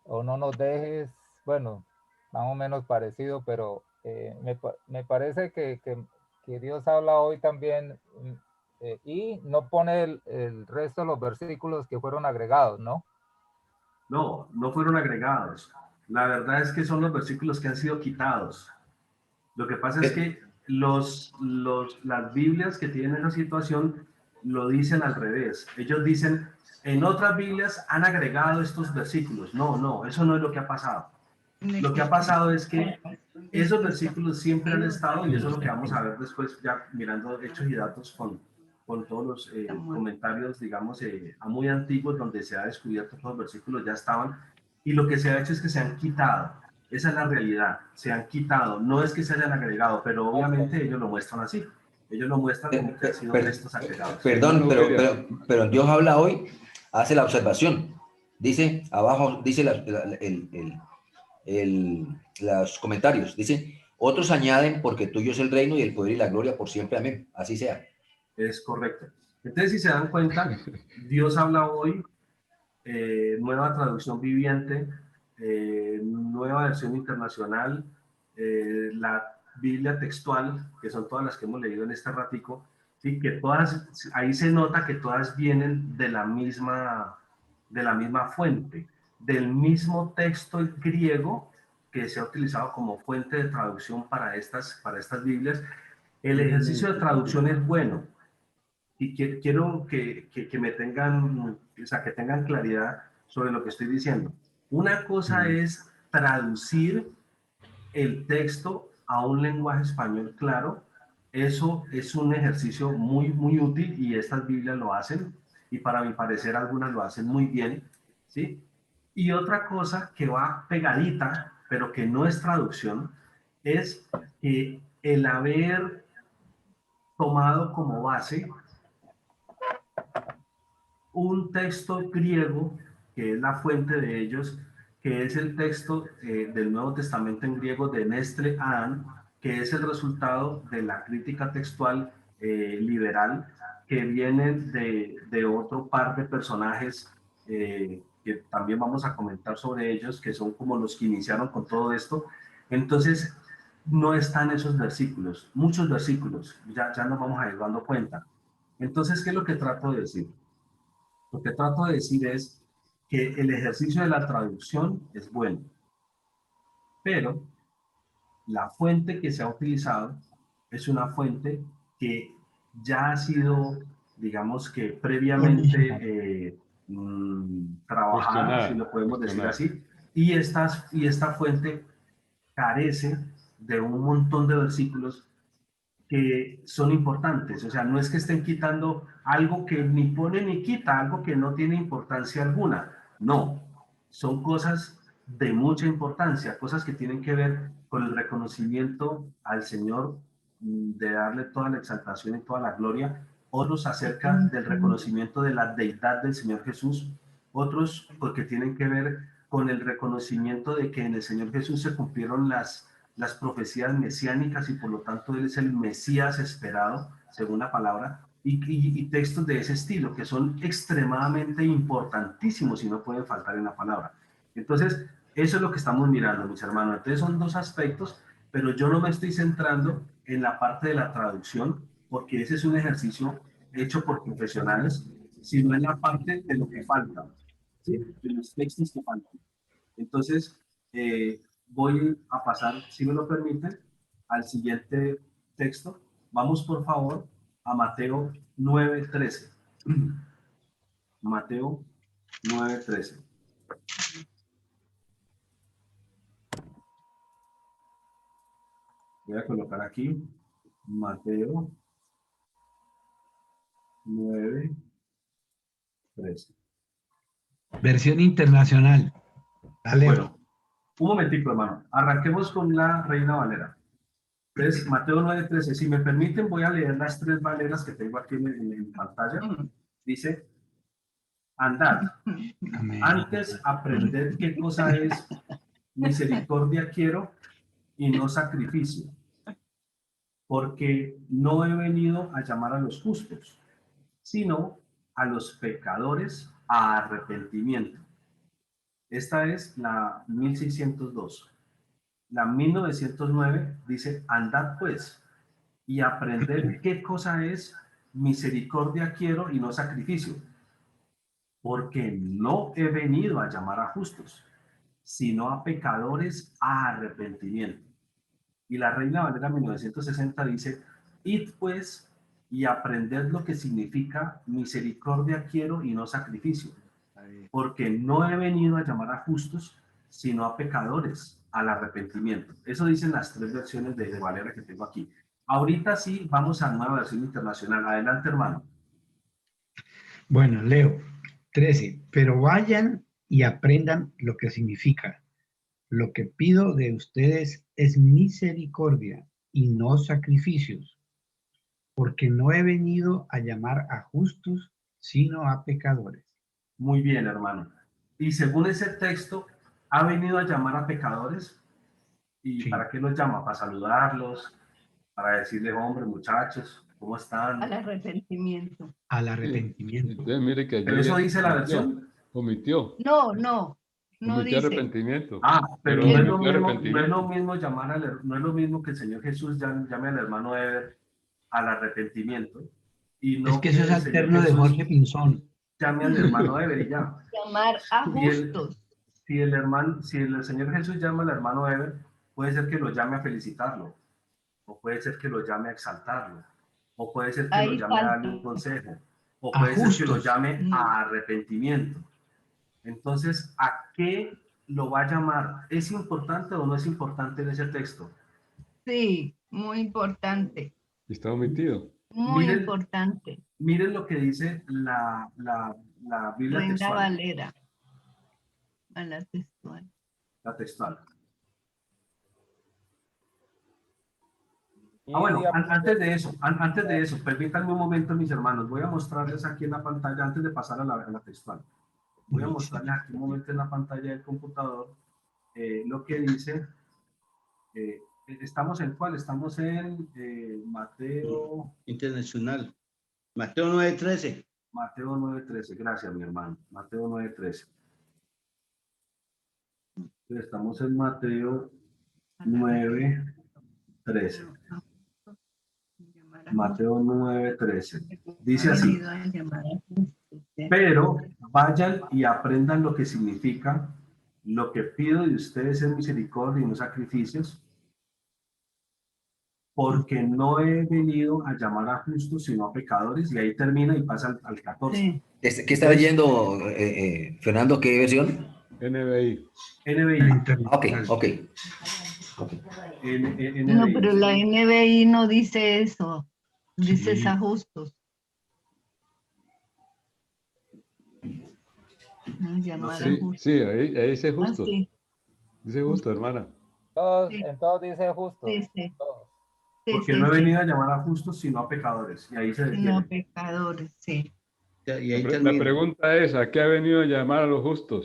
B: o no nos dejes, bueno, más o menos parecido, pero me parece que Dios habla hoy también y no pone el resto de los versículos que fueron agregados, ¿no?
A: No, no fueron agregados. La verdad es que son los versículos que han sido quitados. Lo que pasa es que las Biblias que tienen esa situación lo dicen al revés. Ellos dicen, en otras Biblias han agregado estos versículos. No, eso no es lo que ha pasado. Lo que ha pasado es que esos versículos siempre han estado, y eso es lo que vamos a ver después, ya mirando hechos y datos con todos los comentarios, digamos, muy antiguos, donde se ha descubierto que los versículos ya estaban, y lo que se ha hecho es que se han quitado. Esa es la realidad, se han quitado, no es que se hayan agregado, pero obviamente ellos lo muestran así. Ellos lo muestran como que han sido textos agregados.
D: Perdón, pero Dios habla hoy, hace la observación. Dice, abajo, dice los comentarios, dice, otros añaden, porque tuyo es el reino y el poder y la gloria por siempre, amén. Así sea.
A: Es correcto. Entonces, si se dan cuenta, Dios habla hoy, nueva traducción viviente, nueva versión internacional, la Biblia textual, que son todas las que hemos leído en este ratico, ¿sí? Que todas, ahí se nota que todas vienen de la misma fuente. del mismo texto griego que se ha utilizado como fuente de traducción para estas Biblias. El ejercicio de traducción es bueno y quiero que me tengan, o sea, que tengan claridad sobre lo que estoy diciendo. Una cosa es traducir el texto a un lenguaje español claro. Eso es un ejercicio muy, muy útil y estas Biblias lo hacen, y para mi parecer algunas lo hacen muy bien, ¿sí? Y otra cosa que va pegadita, pero que no es traducción, es que el haber tomado como base un texto griego, que es la fuente de ellos, que es el texto del Nuevo Testamento en griego de Nestle Aland, que es el resultado de la crítica textual liberal, que viene de otro par de personajes que también vamos a comentar sobre ellos, que son como los que iniciaron con todo esto. Entonces, no están esos versículos, muchos versículos, ya nos vamos a ir dando cuenta. Entonces, ¿qué es lo que trato de decir? Lo que trato de decir es que el ejercicio de la traducción es bueno, pero la fuente que se ha utilizado es una fuente que ya ha sido, digamos que previamente trabajada, si lo podemos decir así, y esta fuente carece de un montón de versículos que son importantes. O sea, no es que estén quitando algo que ni pone ni quita, algo que no tiene importancia alguna. No, son cosas de mucha importancia, cosas que tienen que ver con el reconocimiento al Señor, de darle toda la exaltación y toda la gloria. Otros acerca del reconocimiento de la deidad del Señor Jesús. Otros porque tienen que ver con el reconocimiento de que en el Señor Jesús se cumplieron las profecías mesiánicas y por lo tanto Él es el Mesías esperado, según la palabra, y textos de ese estilo, que son extremadamente importantísimos y no pueden faltar en la palabra. Entonces, eso es lo que estamos mirando, mis hermanos. Entonces, son dos aspectos, pero yo no me estoy centrando en la parte de la traducción, porque ese es un ejercicio hecho por profesionales, sino en la parte de lo que falta, ¿sí? De los textos que faltan. Entonces, voy a pasar, si me lo permiten, al siguiente texto. Vamos, por favor, a Mateo 9:13. Mateo 9:13. Voy a colocar aquí Mateo 9:13.
I: Versión internacional. Dale.
A: Bueno, un momentico, hermano. Arranquemos con la Reina Valera. Entonces, Mateo 9:13. Si me permiten, voy a leer las tres valeras que tengo aquí en pantalla. Dice: andad, antes aprended qué cosa es misericordia quiero y no sacrificio, porque no he venido a llamar a los justos, sino a los pecadores a arrepentimiento. Esta es la 1602. La 1909 dice: andad pues y aprended qué cosa es misericordia quiero y no sacrificio, porque no he venido a llamar a justos, sino a pecadores a arrepentimiento. Y la Reina Valera 1960 dice: id pues y aprended lo que significa misericordia quiero y no sacrificio, porque no he venido a llamar a justos, sino a pecadores al arrepentimiento. Eso dicen las tres versiones de Valera que tengo aquí. Ahorita sí, vamos a nueva versión internacional. Adelante, hermano.
I: Bueno, leo 13. Pero vayan y aprendan lo que significa. Lo que pido de ustedes es misericordia y no sacrificios, porque no he venido a llamar a justos, sino a pecadores.
A: Muy bien, hermano. Y según ese texto, ¿ha venido a llamar a pecadores? ¿Y sí, para qué los llama? ¿Para saludarlos? ¿Para decirles, hombre, muchachos, cómo están?
F: Al arrepentimiento.
I: Al arrepentimiento.
G: Entonces, mire que
A: ¿pero eso dice la versión?
G: Omitió.
F: No dice.
G: Arrepentimiento.
A: Pero no es lo mismo llamar no es lo mismo que el Señor Jesús llame al hermano Ever al arrepentimiento. Y no
I: es que eso es alterno de Jorge Pinzón.
A: Llame al hermano Ever y ya.
F: Llamar a justos.
A: si el hermano, si el Señor Jesús llama al hermano Ever, puede ser que lo llame a felicitarlo, o puede ser que lo llame a exaltarlo, o puede ser que lo llame a darle un consejo, o puede ser que lo llame a arrepentimiento. Entonces, ¿a qué lo va a llamar? ¿Es importante o no es importante en ese texto?
F: Sí, muy importante.
G: Está omitido.
F: Muy importante.
A: Miren lo que dice la Biblia
F: Reina
A: textual.
F: Valera. A la textual.
A: La textual. Bueno, antes de eso, permítanme un momento, mis hermanos. Voy a mostrarles aquí en la pantalla, antes de pasar a la textual. Voy a mostrarles aquí un momento en la pantalla del computador lo que dice. ¿Estamos en cuál? Estamos en Mateo.
E: Internacional. Mateo 9:13.
A: Mateo 9:13. Gracias, mi hermano. Mateo 9:13. Estamos en Mateo 9:13. Mateo 9:13. Dice así: pero vayan y aprendan lo que significa: lo que pido de ustedes es misericordia y no sacrificios, porque no he venido a llamar a justos sino a pecadores. Y ahí termina y pasa al 14.
D: ¿Qué está leyendo, Fernando? ¿Qué versión?
G: NBI.
D: Ok.
F: No, pero la NBI no dice eso. Dice a justos.
G: Sí, ahí dice justo.
F: Sí.
G: Dice justo, hermana.
B: En todos dice justo.
F: Sí.
A: Porque no he venido a llamar a justos sino a pecadores. Y ahí se detiene.
F: No, pecadores, sí.
E: Y ahí
G: La pregunta es: ¿a qué ha venido a llamar a los justos?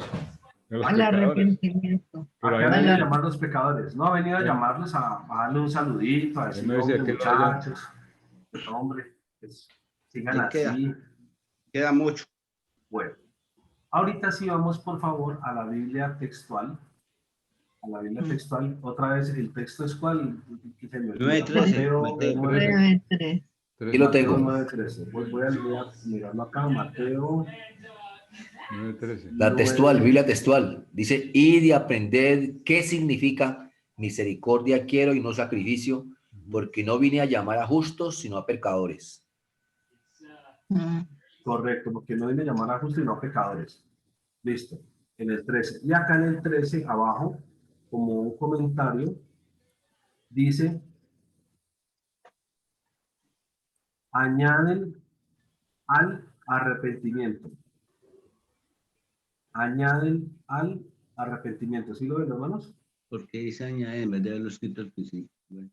F: Al arrepentimiento.
A: ¿A qué ha venido a llamar a los pecadores? No ha venido a llamarlos a darle un saludito, a decir, muchachos, pues, hombre, pues, sigan así.
E: Queda mucho.
A: Bueno, ahorita sí vamos, por favor, a la Biblia textual. A la Biblia textual. Otra vez, ¿el texto es cuál?
E: 9:13.
D: Aquí lo tengo.
A: 9:13. Pues voy a mirarlo acá, Mateo
G: 9:13.
D: La textual, Biblia textual. Dice: y de aprender qué significa misericordia quiero y no sacrificio, porque no vine a llamar a justos, sino a pecadores.
A: Correcto, porque no vine a llamar a justos, sino a pecadores. Listo. En el 13. Y acá en el 13, abajo, como un comentario, dice: añaden al arrepentimiento. Añaden al arrepentimiento. ¿Sí lo ven, hermanos?
E: Porque dice añaden en vez de haberlo escrito al principio. Bueno.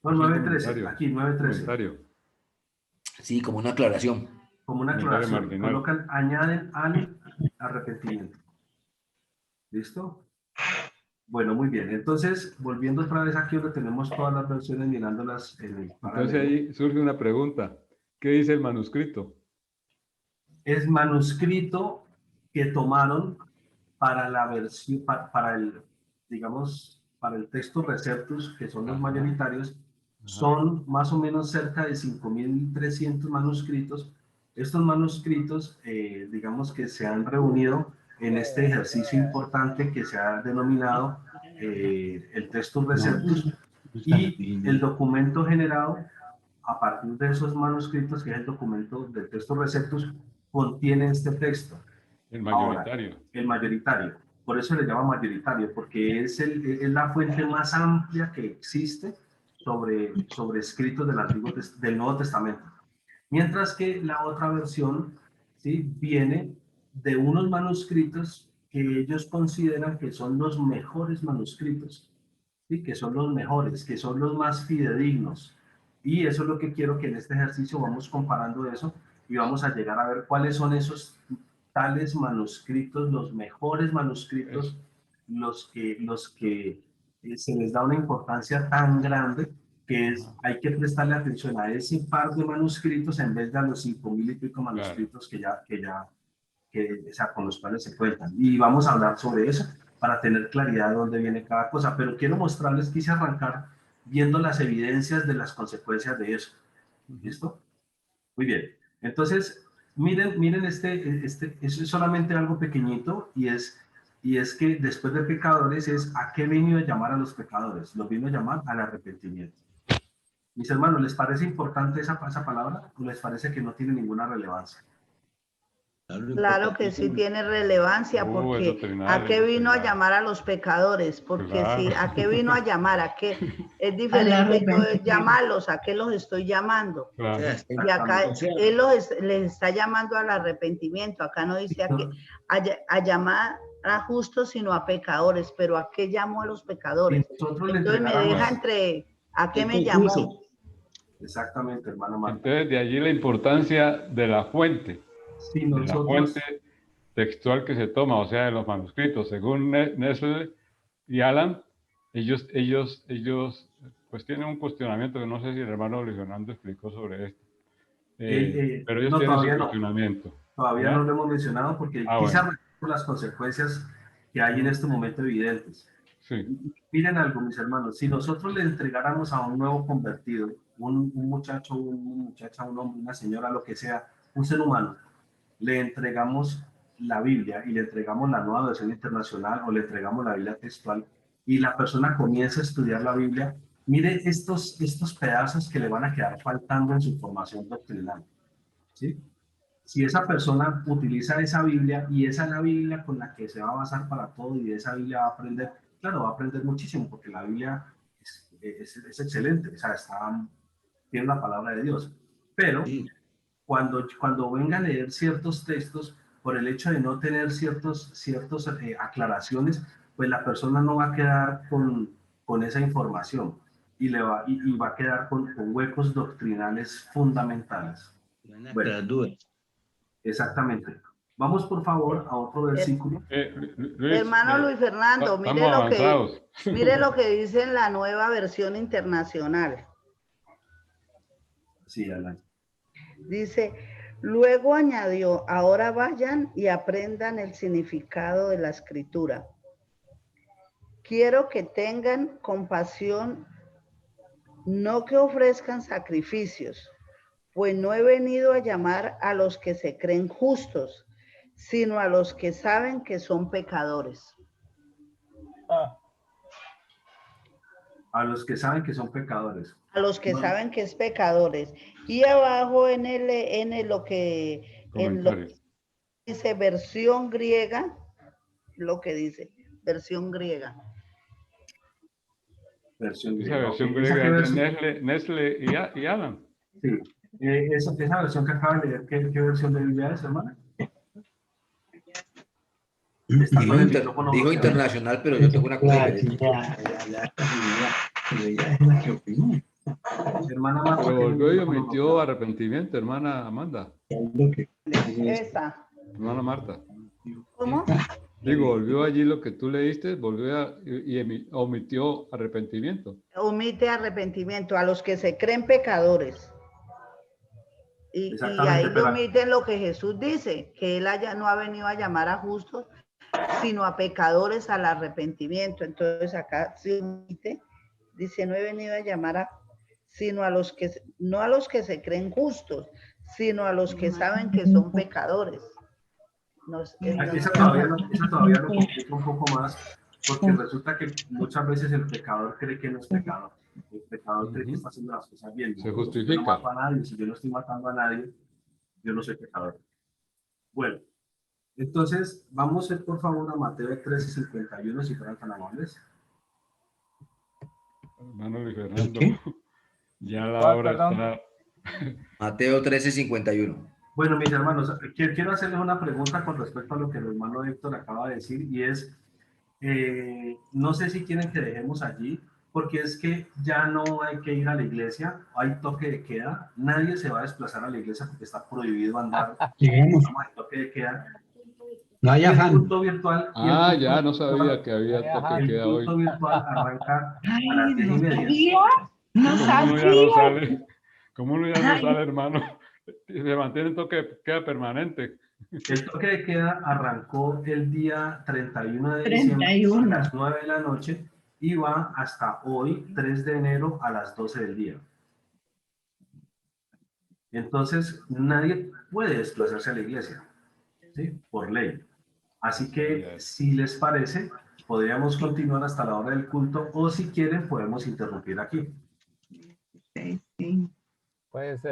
A: No, 9:13. Aquí, 9:13.
D: Sí, como una aclaración.
A: Como una aclaración. Colocan, añaden al arrepentimiento. ¿Listo? Bueno, muy bien. Entonces, volviendo otra vez aquí donde tenemos todas las versiones, mirándolas en el paralelo.
G: Entonces ahí surge una pregunta. ¿Qué dice el manuscrito?
A: Es manuscrito que tomaron para la versión, para el, digamos, para el texto Receptus, que son los mayoritarios. Son más o menos cerca de 5.300 manuscritos. Estos manuscritos, digamos que se han reunido en este ejercicio importante que se ha denominado el texto Receptus, y el documento generado a partir de esos manuscritos, que es el documento del texto Receptus, contiene este texto.
G: El mayoritario.
A: Ahora, el mayoritario. Por eso le llama mayoritario, porque es la fuente más amplia que existe sobre escritos del Nuevo Testamento. Mientras que la otra versión, ¿sí?, viene de unos manuscritos que ellos consideran que son los mejores manuscritos, ¿sí?, que son los mejores, que son los más fidedignos. Y eso es lo que quiero que en este ejercicio vamos comparando eso y vamos a llegar a ver cuáles son esos tales manuscritos, los mejores manuscritos, los que se les da una importancia tan grande que hay que prestarle atención a ese par de manuscritos en vez de a los 5.000 y pico manuscritos que con los cuales se cuentan. Y vamos a hablar sobre eso para tener claridad de dónde viene cada cosa. Pero quiero mostrarles, quise arrancar viendo las evidencias de las consecuencias de eso. ¿Listo? Muy bien. Entonces, miren eso es solamente algo pequeñito, y es y es que después de pecadores es ¿a qué vino a llamar a los pecadores? Los vino a llamar al arrepentimiento. Mis hermanos, ¿les parece importante esa palabra o les parece que no tiene ninguna relevancia?
C: Claro que sí tiene relevancia, porque ¿a qué vino a llamar a los pecadores? Porque sí, ¿a qué vino a llamar? ¿A qué? Es diferente llamarlos, ¿a qué los estoy llamando?
G: Claro.
C: Y acá él les está llamando al arrepentimiento. Acá no dice a llamar a justos, sino a pecadores. Pero ¿a qué llamó a los pecadores? Entonces me deja entre ¿a qué me llamó?
A: Exactamente, hermano Marco.
G: Entonces, de allí la importancia de la fuente.
A: Sí,
G: de la fuente textual que se toma, o sea, de los manuscritos. Según Nestle y Alan, ellos pues tienen un cuestionamiento que no sé si el hermano Luis Fernando explicó sobre esto. Pero ellos tienen su cuestionamiento.
A: Todavía no lo hemos mencionado porque quizás por las consecuencias que hay en este momento evidentes.
G: Sí.
A: Miren algo, mis hermanos, si nosotros le entregáramos a un nuevo convertido, un muchacho, una muchacha, un hombre, una señora, lo que sea, un ser humano, le entregamos la Biblia y le entregamos la Nueva Versión Internacional o le entregamos la Biblia textual y la persona comienza a estudiar la Biblia, mire estos pedazos que le van a quedar faltando en su formación doctrinal, ¿sí? Si esa persona utiliza esa Biblia y esa es la Biblia con la que se va a basar para todo y de esa Biblia va a aprender, claro, va a aprender muchísimo porque la Biblia es excelente, o sea, tiene la palabra de Dios, pero cuando venga a leer ciertos textos, por el hecho de no tener ciertas aclaraciones, pues la persona no va a quedar con esa información y va a quedar con huecos doctrinales fundamentales. Bueno, exactamente. Vamos por favor a otro versículo.
C: Hermano Luis Fernando, mire lo que dice en la Nueva Versión Internacional.
A: Sí, Alan.
C: Dice, luego añadió, ahora vayan y aprendan el significado de la escritura. Quiero que tengan compasión, no que ofrezcan sacrificios, pues no he venido a llamar a los que se creen justos, sino a los que saben que son pecadores.
A: A los que saben que son pecadores.
C: A los que saben que es pecadores. Y abajo en lo que dice versión griega, lo que dice, versión griega.
A: Versión griega.
G: Esa versión griega es de Nestle y Alan.
A: Sí. Esa versión que acaba de leer, ¿qué versión de Biblia es, hermana?
D: Dijo internacional, pero yo tengo una cosa diferente.
A: Hermana Marta.
G: Pero volvió y omitió arrepentimiento, hermana Amanda.
C: Esa.
G: Hermana Marta.
C: ¿Cómo?
G: Digo, volvió allí lo que tú leíste, volvió y omitió arrepentimiento.
C: Omite arrepentimiento a los que se creen pecadores. Y ahí omiten lo que Jesús dice, que él no ha venido a llamar a justos, sino a pecadores al arrepentimiento. Entonces acá se omite, dice, no he venido a llamar sino a los que, no a los que se creen justos, sino a los que saben que son pecadores.
A: Esa todavía lo complica un poco más, porque resulta que muchas veces el pecador cree que no es pecador. El pecador cree que está haciendo las cosas bien.
G: Se justifica.
A: Yo no mato a nadie, si yo no estoy matando a nadie, yo no soy pecador. Bueno, entonces vamos a ir por favor a Mateo 13:51, si fueran tan amables.
G: Hermano Luis Fernando, ya la hora está.
D: Mateo 13:51.
A: Bueno, mis hermanos, quiero hacerles una pregunta con respecto a lo que el hermano Héctor acaba de decir, y es, no sé si quieren que dejemos allí, porque es que ya no hay que ir a la iglesia, hay toque de queda, nadie se va a desplazar a la iglesia porque está prohibido andar.
I: Lleguemos.
A: Toque de queda.
I: No hay afán.
A: El culto virtual.
G: Ya no sabía que había toque de queda hoy.
A: El culto virtual arranca a las 10:30.
F: No sabía.
G: ¿Cómo uno ya no sale, hermano? Se mantiene el toque de queda permanente.
A: El toque de queda arrancó el día 31 de diciembre a las 9 de la noche y va hasta hoy, 3 de enero, a las 12 del día. Entonces, nadie puede desplazarse a la iglesia, ¿sí? Por ley. Así que, si les parece, podríamos continuar hasta la hora del culto, o si quieren, podemos interrumpir aquí.
B: Pues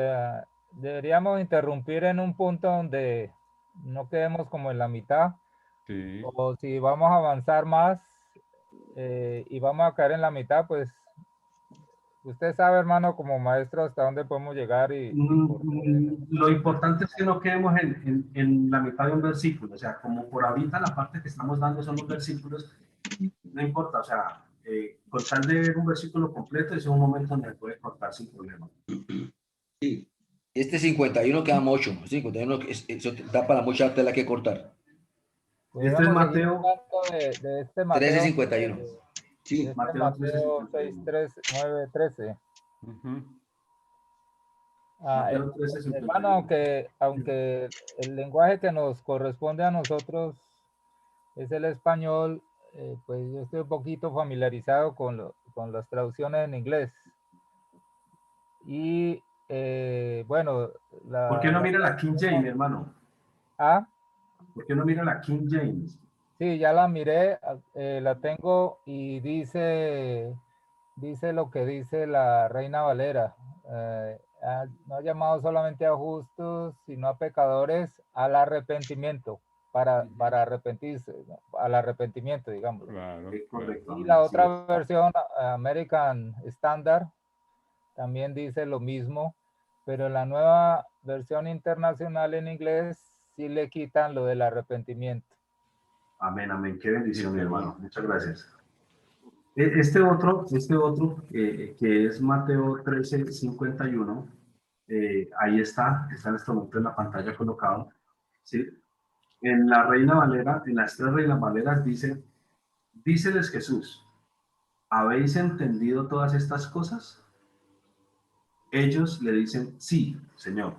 B: deberíamos interrumpir en un punto donde no quedemos como en la mitad.
G: Sí.
B: O si vamos a avanzar más y vamos a caer en la mitad, pues usted sabe, hermano, como maestro, hasta dónde podemos llegar.
A: Lo importante es que no quedemos en la mitad de un versículo. O sea, como por ahorita la parte que estamos dando son los versículos, no importa. O sea, con tal de ver un versículo completo, ese es un momento donde se puede cortar sin problema.
D: Sí. Este 51 queda mucho. 51, eso da para mucha tela que cortar.
A: Este es Mateo.
B: De este Mateo
D: 13:51.
A: Sí,
B: este
A: Mateo
B: 6, 3, 9, 13.
A: Mateo 13,
B: hermano, aunque el lenguaje que nos corresponde a nosotros es el español, pues yo estoy un poquito familiarizado con las traducciones en inglés. Y bueno,
A: ¿por qué no mira la King James, hermano?
B: ¿Ah?
A: ¿Por qué no mira la King James?
B: Sí, ya la miré, la tengo y dice lo que dice la Reina Valera. No ha llamado solamente a justos, sino a pecadores al arrepentimiento, para arrepentirse, ¿no? Al arrepentimiento, digamos.
G: Claro,
A: correcto.
B: Y la otra versión, American Standard, también dice lo mismo, pero la nueva versión internacional en inglés sí le quitan lo del arrepentimiento.
A: Amén, amén. Qué bendición, mi hermano. Muchas gracias. Este otro que es Mateo 13:51, ahí está en este momento en la pantalla colocado, ¿sí? En la Reina Valera, en las 3 Reinas Valeras dice, díceles Jesús, ¿habéis entendido todas estas cosas? Ellos le dicen, sí, Señor.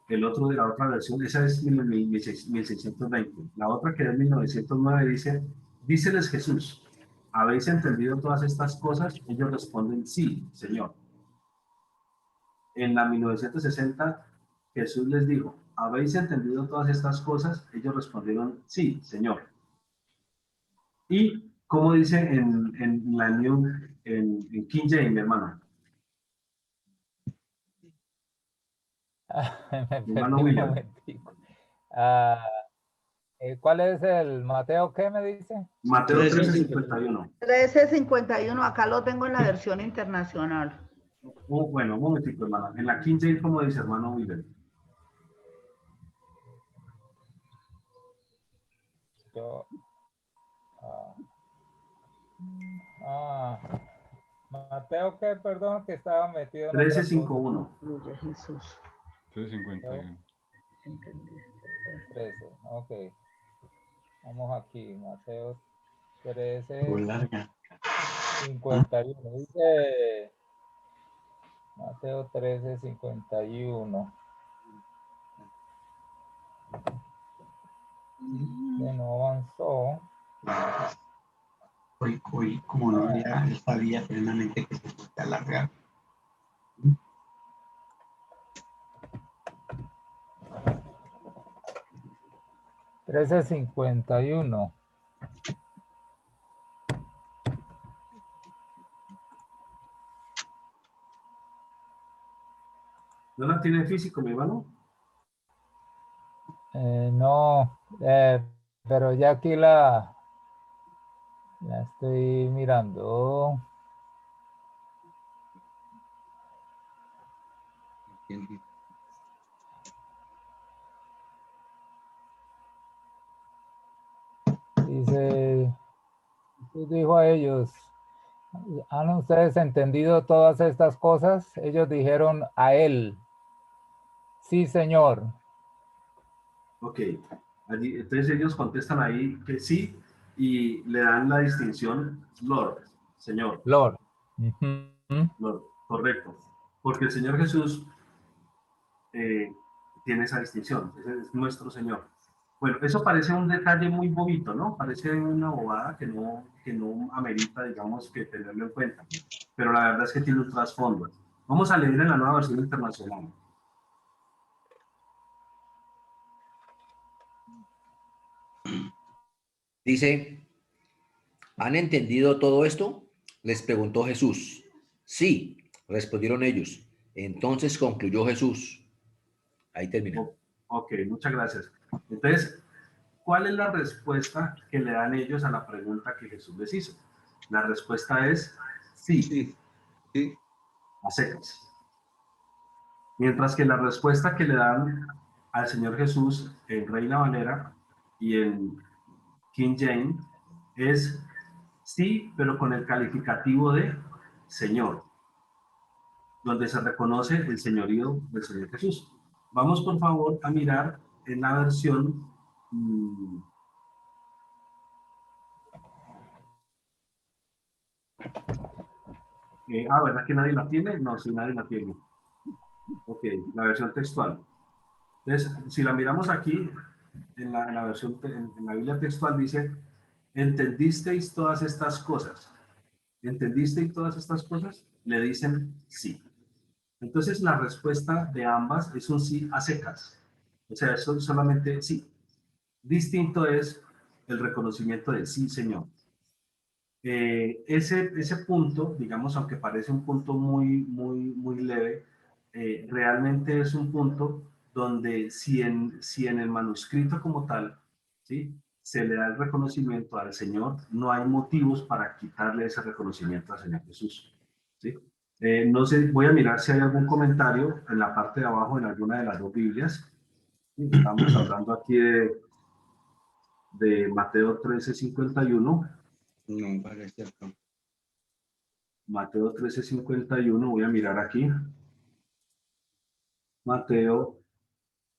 A: El otro de la otra versión, esa es 1620. La otra, que es 1909, dice, díceles Jesús, ¿habéis entendido todas estas cosas? Ellos responden, sí, Señor. En la 1960, Jesús les dijo, ¿habéis entendido todas estas cosas? Ellos respondieron, sí, Señor. Y, como dice en la en King James, hermano.
B: Me perdí un momentico. ¿Cuál es el Mateo? ¿Qué me dice?
A: Mateo 13:51.
C: 13:51, acá lo tengo en la versión internacional.
A: Bueno, un momentito, hermano. En la King James, como dice, hermano Wilber.
B: Mateo, ¿qué? Perdón, que estaba metido en
A: 13:51.
G: 3:51.
B: 13, ok. Vamos aquí, Mateo 13:51. Dice Mateo 13:51. Que no avanzó.
I: Hoy como no había, él sabía plenamente que se puede alargar.
B: $13.51.
A: ¿No la tiene físico, mi hermano?
B: No, pero ya aquí la estoy mirando. Dice, dijo a ellos, ¿han ustedes entendido todas estas cosas? Ellos dijeron a él, sí, Señor.
A: Ok, allí, entonces ellos contestan ahí que sí y le dan la distinción Lord, Señor.
B: Lord.
A: Lord, correcto. Porque el Señor Jesús tiene esa distinción, es nuestro Señor. Bueno, eso parece un detalle muy bobito, ¿no? Parece una bobada que no amerita, digamos, que tenerlo en cuenta. Pero la verdad es que tiene un trasfondo. Vamos a leer en la nueva versión internacional.
D: Dice, ¿han entendido todo esto? Les preguntó Jesús. Sí, respondieron ellos. Entonces concluyó Jesús. Ahí termina.
A: Ok, muchas gracias. Entonces, ¿cuál es la respuesta que le dan ellos a la pregunta que Jesús les hizo? La respuesta es sí.
E: Sí.
A: A secas. Mientras que la respuesta que le dan al Señor Jesús en Reina Valera y en King James es sí, pero con el calificativo de Señor, donde se reconoce el señorío del Señor Jesús. Vamos, por favor, a mirar en la versión ¿verdad que nadie la tiene? No, sí, nadie la tiene. Ok, la versión textual. Entonces, si la miramos aquí, en la versión, en la Biblia textual dice, ¿entendisteis todas estas cosas? ¿Entendisteis todas estas cosas? Le dicen sí. Entonces, la respuesta de ambas es un sí a secas. O sea, eso solamente sí. Distinto es el reconocimiento de sí, Señor. Ese punto, digamos, aunque parece un punto muy leve, realmente es un punto donde si en el manuscrito como tal, ¿sí?, se le da el reconocimiento al Señor, no hay motivos para quitarle ese reconocimiento al Señor Jesús, ¿sí? No sé, voy a mirar si hay algún comentario en la parte de abajo en alguna de las dos Biblias. Estamos hablando aquí de Mateo 13:51.
E: No, parece acá.
A: Mateo 13:51, voy a mirar aquí. Mateo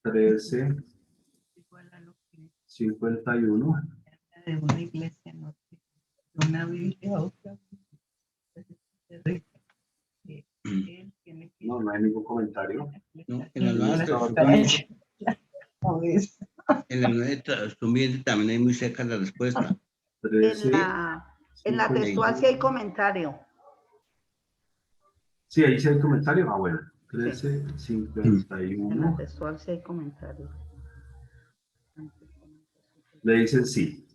A: 13:51.
F: De una iglesia, no sé, una Biblia, otra.
A: No hay ningún comentario.
E: No, en la nueva traducción también hay muy cerca la respuesta.
C: En la textual sí hay comentario.
A: Sí, ahí sí hay comentario. Ah, bueno. 13:51.
C: En la textual sí hay comentario.
A: Le dicen sí.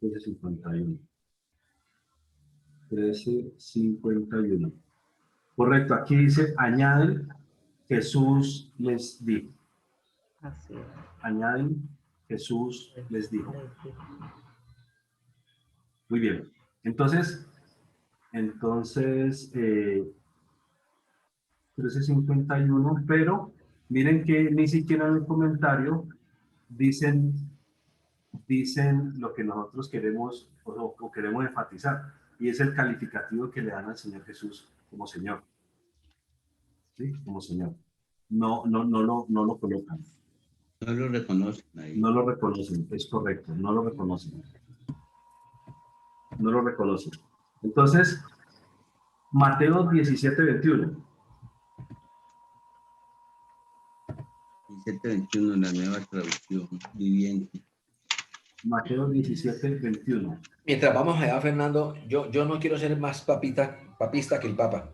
A: 13:51. 13:51. Correcto, aquí dice, añaden, Jesús les dijo.
C: Así es.
A: Añaden, Jesús les dijo. Muy bien. Entonces 13:51, pero miren que ni siquiera en el comentario dicen lo que nosotros queremos o queremos enfatizar, y es el calificativo que le dan al Señor Jesús como Señor. ¿Sí? Como Señor. No lo colocan.
E: No lo reconocen ahí.
A: No lo reconocen, es correcto, no lo reconocen. No lo reconocen. Entonces, Mateo 17:21.
E: 17:21, la nueva traducción viviente.
A: Mateo 17:21.
D: Mientras vamos allá, Fernando, yo no quiero ser más papista que el Papa.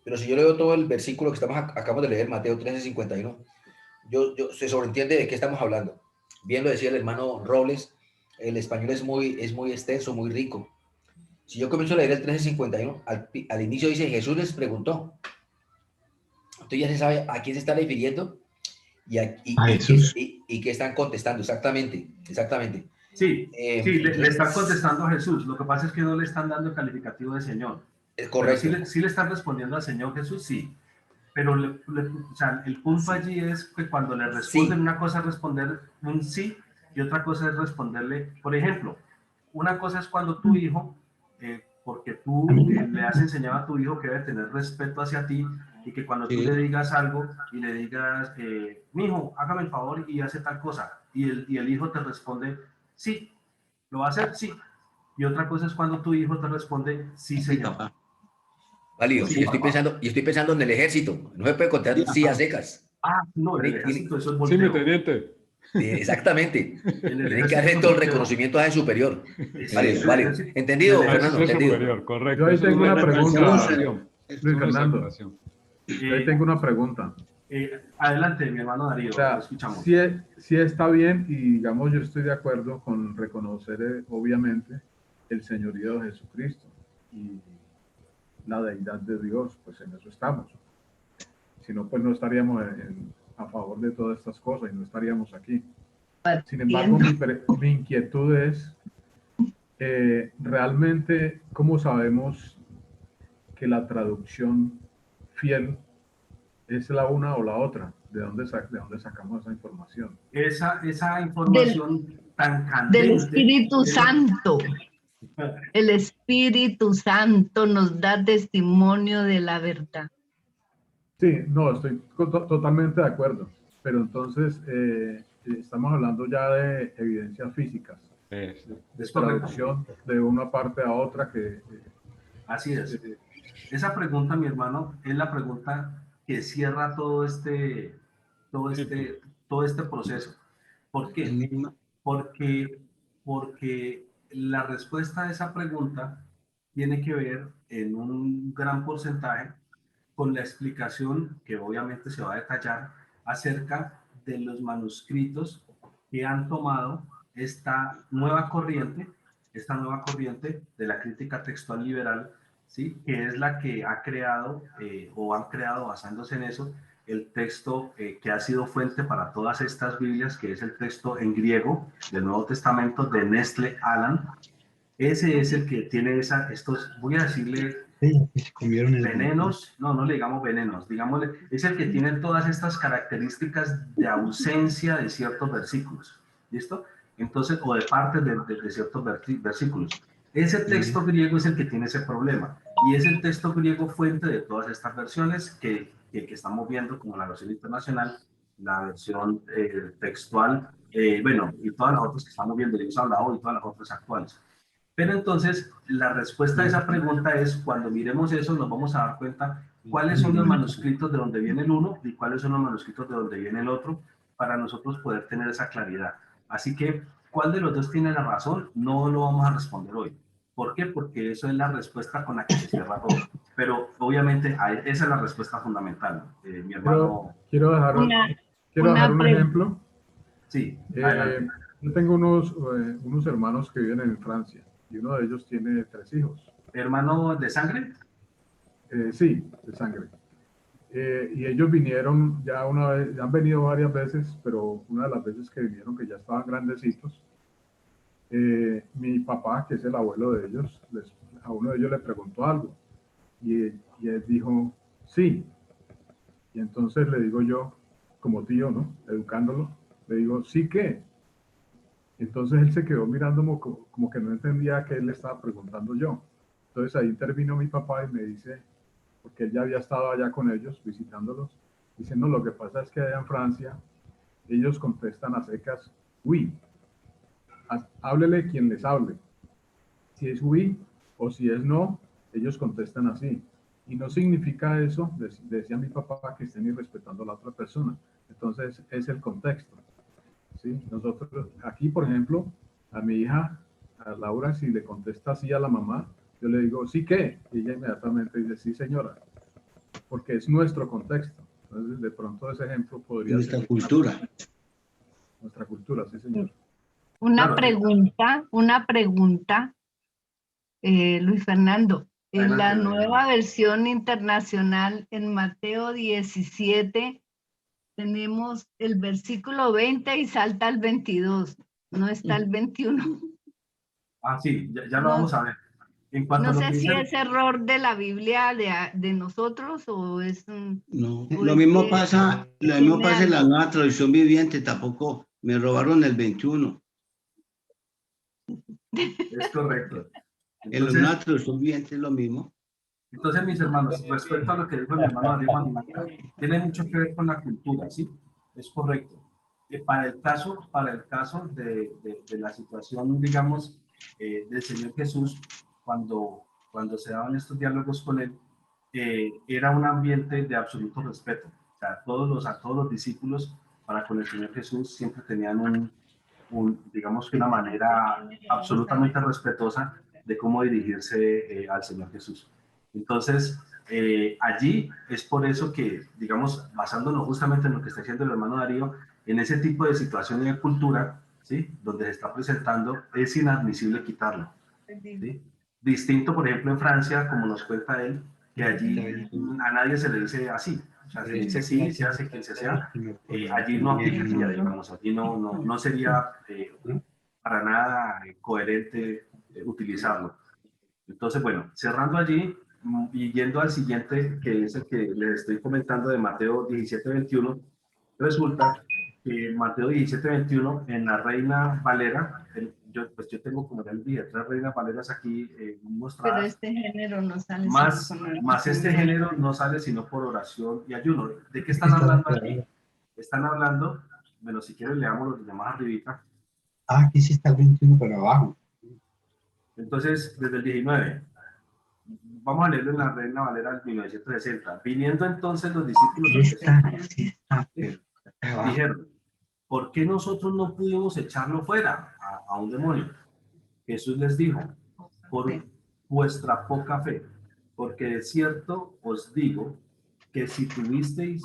D: Pero si yo leo todo el versículo que acabamos de leer, Mateo 13:51, se sobreentiende de qué estamos hablando. Bien lo decía el hermano Robles, el español es muy extenso, muy rico. Si yo comienzo a leer el 13:51, al inicio dice, Jesús les preguntó. Entonces ya se sabe a quién se está refiriendo y qué están contestando. Exactamente.
A: Sí, le están contestando a Jesús. Lo que pasa es que no le están dando el calificativo de Señor.
D: Correcto.
A: Sí le están respondiendo al Señor Jesús, sí. Pero o sea, el punto allí es que cuando le responden, una cosa es responder un sí y otra cosa es responderle, por ejemplo, una cosa es cuando tu hijo, porque tú le has enseñado a tu hijo que debe tener respeto hacia ti, y que cuando tú le digas algo y le digas, mijo, hágame el favor y hace tal cosa, y el hijo te responde, sí, ¿lo va a hacer? Sí. Y otra cosa es cuando tu hijo te responde, sí, señor.
D: Válido. Sí, estoy pensando en el ejército. No se puede contar sí a secas.
A: No, el ejército, eso es
G: volteo. Sí, mi teniente.
D: Exactamente. Tienen que hacer todo el reconocimiento a ese superior. Vale. ¿Entendido, Fernando?
G: Entendido. Superior, correcto.
H: Yo ahí tengo una pregunta.
G: Luis Fernando.
H: Yo ahí tengo una pregunta.
A: Adelante, mi hermano Darío,
H: O sea,
A: lo escuchamos.
H: Sí está bien, y digamos, yo estoy de acuerdo con reconocer, obviamente, el señorío de Jesucristo y la deidad de Dios, pues en eso estamos. Si no, pues no estaríamos a favor de todas estas cosas y no estaríamos aquí. Sin embargo, mi inquietud es, realmente, ¿cómo sabemos que la traducción fiel es la una o la otra? ¿De dónde sacamos esa información?
A: Esa información tan candente.
F: Del Espíritu Santo. El Espíritu Santo nos da testimonio de la verdad.
H: Sí, no, estoy totalmente de acuerdo. Pero entonces estamos hablando ya de evidencias físicas. De traducción de una parte a otra que...
A: Así es. Esa pregunta, mi hermano, es la pregunta que cierra todo este proceso. ¿Por qué? Porque la respuesta a esa pregunta tiene que ver en un gran porcentaje con la explicación que obviamente se va a detallar acerca de los manuscritos que han tomado esta nueva corriente de la crítica textual liberal, ¿sí? Que es la que ha creado o han creado basándose en eso el texto que ha sido fuente para todas estas Biblias, que es el texto en griego del Nuevo Testamento de Nestle Aland. Ese es el que tiene estos, voy a decirle, venenos, no le digamos venenos, digámosle, es el que tiene todas estas características de ausencia de ciertos versículos, ¿listo? Entonces, o de partes de ciertos versículos. Ese texto griego es el que tiene ese problema, y es el texto griego fuente de todas estas versiones que estamos viendo, como la versión internacional, la versión textual, bueno, y todas las otras que estamos viendo, Dios habla hoy, y todas las otras actuales. Pero entonces, la respuesta a esa pregunta es, cuando miremos eso, nos vamos a dar cuenta cuáles son los manuscritos de donde viene el uno y cuáles son los manuscritos de donde viene el otro, para nosotros poder tener esa claridad. Así que, ¿cuál de los dos tiene la razón? No lo vamos a responder hoy. ¿Por qué? Porque eso es la respuesta con la que se cierra todo. Pero, obviamente, esa es la respuesta fundamental, mi hermano.
H: Quiero dejar un ejemplo.
A: Sí,
H: yo tengo unos hermanos que viven en Francia. Y uno de ellos tiene 3 hijos.
A: ¿Hermano de sangre?
H: Sí, de sangre. Y ellos vinieron ya una vez, han venido varias veces, pero una de las veces que vinieron, que ya estaban grandecitos, mi papá, que es el abuelo de ellos, a uno de ellos le preguntó algo. Y él dijo, sí. Y entonces le digo yo, como tío, ¿no? Educándolo, le digo, ¿sí qué? Entonces él se quedó mirándome como que no entendía a qué él le estaba preguntando yo. Entonces ahí intervino mi papá y me dice, porque él ya había estado allá con ellos, visitándolos, dice, no, lo que pasa es que allá en Francia, ellos contestan a secas, oui. Háblele quien les hable. Si es oui o si es no, ellos contestan así. Y no significa eso, decía mi papá, que estén irrespetando a la otra persona. Entonces es el contexto. ¿Sí? Nosotros, aquí, por ejemplo, a mi hija, a Laura, si le contesta así a la mamá, yo le digo, ¿sí qué? Y ella inmediatamente dice, sí, señora, porque es nuestro contexto. Entonces, de pronto ese ejemplo podría
E: nuestra
H: ser...
E: cultura.
H: Nuestra cultura, sí, señor.
F: Una pregunta, Luis Fernando. En la nueva versión internacional, en Mateo 17, tenemos el versículo 20 y salta al 22. No está el 21.
A: Ah, sí, ya lo vamos a ver. En cuanto
F: no
A: a lo
F: sé
A: que
F: si
A: dice...
F: es error de la Biblia de nosotros o es...
E: No, lo mismo pasa en la nueva traducción viviente, tampoco me robaron el 21.
A: Es correcto.
E: Entonces, en la nueva traducción viviente es lo mismo.
A: Entonces, mis hermanos, respecto a lo que dijo mi hermano Darío, tiene mucho que ver con la cultura, ¿sí? Es correcto. Para el caso de la situación, digamos, del Señor Jesús, cuando se daban estos diálogos con él, era un ambiente de absoluto respeto. O sea, todos los discípulos para con el Señor Jesús siempre tenían digamos, una manera absolutamente respetuosa de cómo dirigirse al Señor Jesús. Entonces, allí es por eso que, digamos, basándonos justamente en lo que está diciendo el hermano Darío, en ese tipo de situaciones de cultura, ¿sí? Donde se está presentando, es inadmisible quitarlo, ¿sí? Distinto, por ejemplo, en Francia, como nos cuenta él, que allí a nadie se le dice así. O sea, se dice sí, se hace quien se sea. Allí no aplicaría, digamos, allí no sería para nada coherente utilizarlo. Entonces, bueno, cerrando allí y yendo al siguiente, que es el que les estoy comentando de Mateo 17:21, resulta que Mateo 17:21 en la Reina Valera, yo tengo, como ya les dije, 3 Reinas Valeras aquí mostradas.
F: Pero este género no sale
A: más este género no sale sino por oración y ayuno. ¿De qué están hablando aquí? Están hablando, bueno, si quieren leamos los demás arribita.
I: Ah, aquí sí está el 21, pero abajo.
A: Entonces, desde el 19. Vamos a leerlo en la Reina Valera del 1960. Viniendo entonces los discípulos dijeron, ¿por qué nosotros no pudimos echarlo fuera a un demonio? Jesús les dijo, por vuestra poca fe, porque de cierto os digo que si tuvierais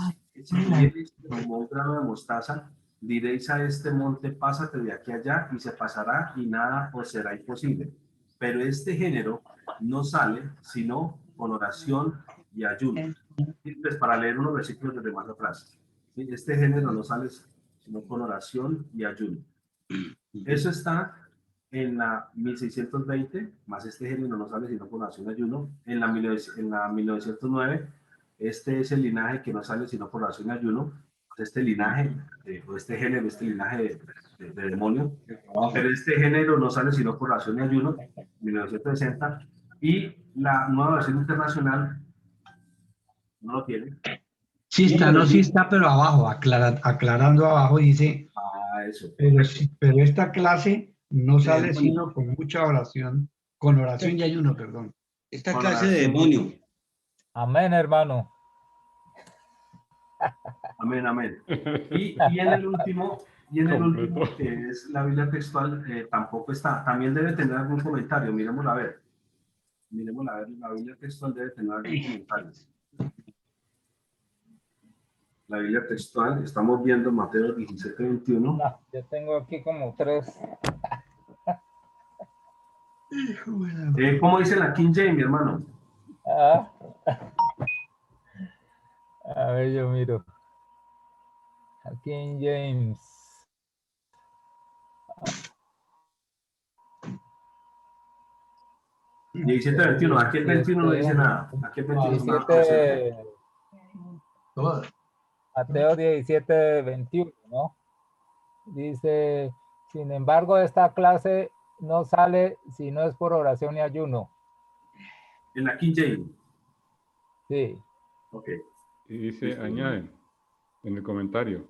A: como un grano de mostaza, diréis a este monte, pásate de aquí a allá, y se pasará, y nada os será imposible. Pero este género no sale sino con oración y ayuno. Pues para leer unos versículos desde más atrás. ¿Sí? Este género no sale sino con oración y ayuno. Eso está en la 1620, más este género no sale sino con oración y ayuno. En la 1909, este es el linaje que no sale sino por oración y ayuno. Este linaje, o este género, este linaje de demonio. Pero este género no sale sino por oración y ayuno, 1960. Y la nueva versión internacional no lo tiene.
I: Sí está, no, sí está, pero abajo, aclarando abajo dice,
A: eso.
I: Pero esta clase no sale sino con mucha oración, con oración y ayuno, perdón.
E: Esta clase de demonio.
B: Amén, hermano.
A: Amén, amén. Y en el último, que es la Biblia textual, tampoco está. También debe tener algún comentario. Miremosla a ver. Miremosla a ver. La Biblia textual debe tener algún comentario. La Biblia textual, estamos viendo Mateo 17:21.
B: No, yo tengo aquí como 3.
A: ¿Cómo dice la King James, mi hermano?
B: A ver, yo miro. Aquí en James.
A: Ah. 17:21. Aquí el 21 no dice nada. Aquí el 21
B: Mateo 17:21, ¿no? Dice, sin embargo, esta clase no sale si no es por oración y ayuno.
A: En la King James.
B: Sí.
A: Ok.
G: Y dice, añaden en el comentario.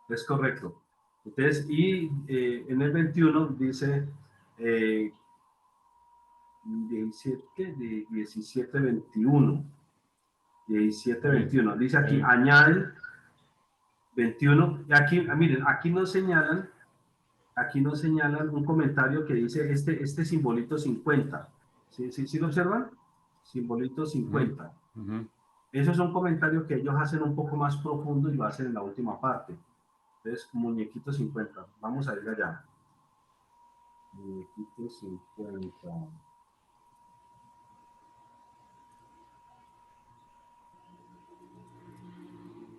A: Es correcto. Entonces, y en el 21 dice 17:21. 17:21. Dice aquí, añaden 21. Y aquí, miren, aquí nos señalan un comentario que dice este simbolito 50. ¿Sí lo observan? Simbolito 50. Eso es un comentario que ellos hacen un poco más profundo y lo hacen en la última parte. Entonces, muñequito 50. Vamos a ir allá. Muñequito 50.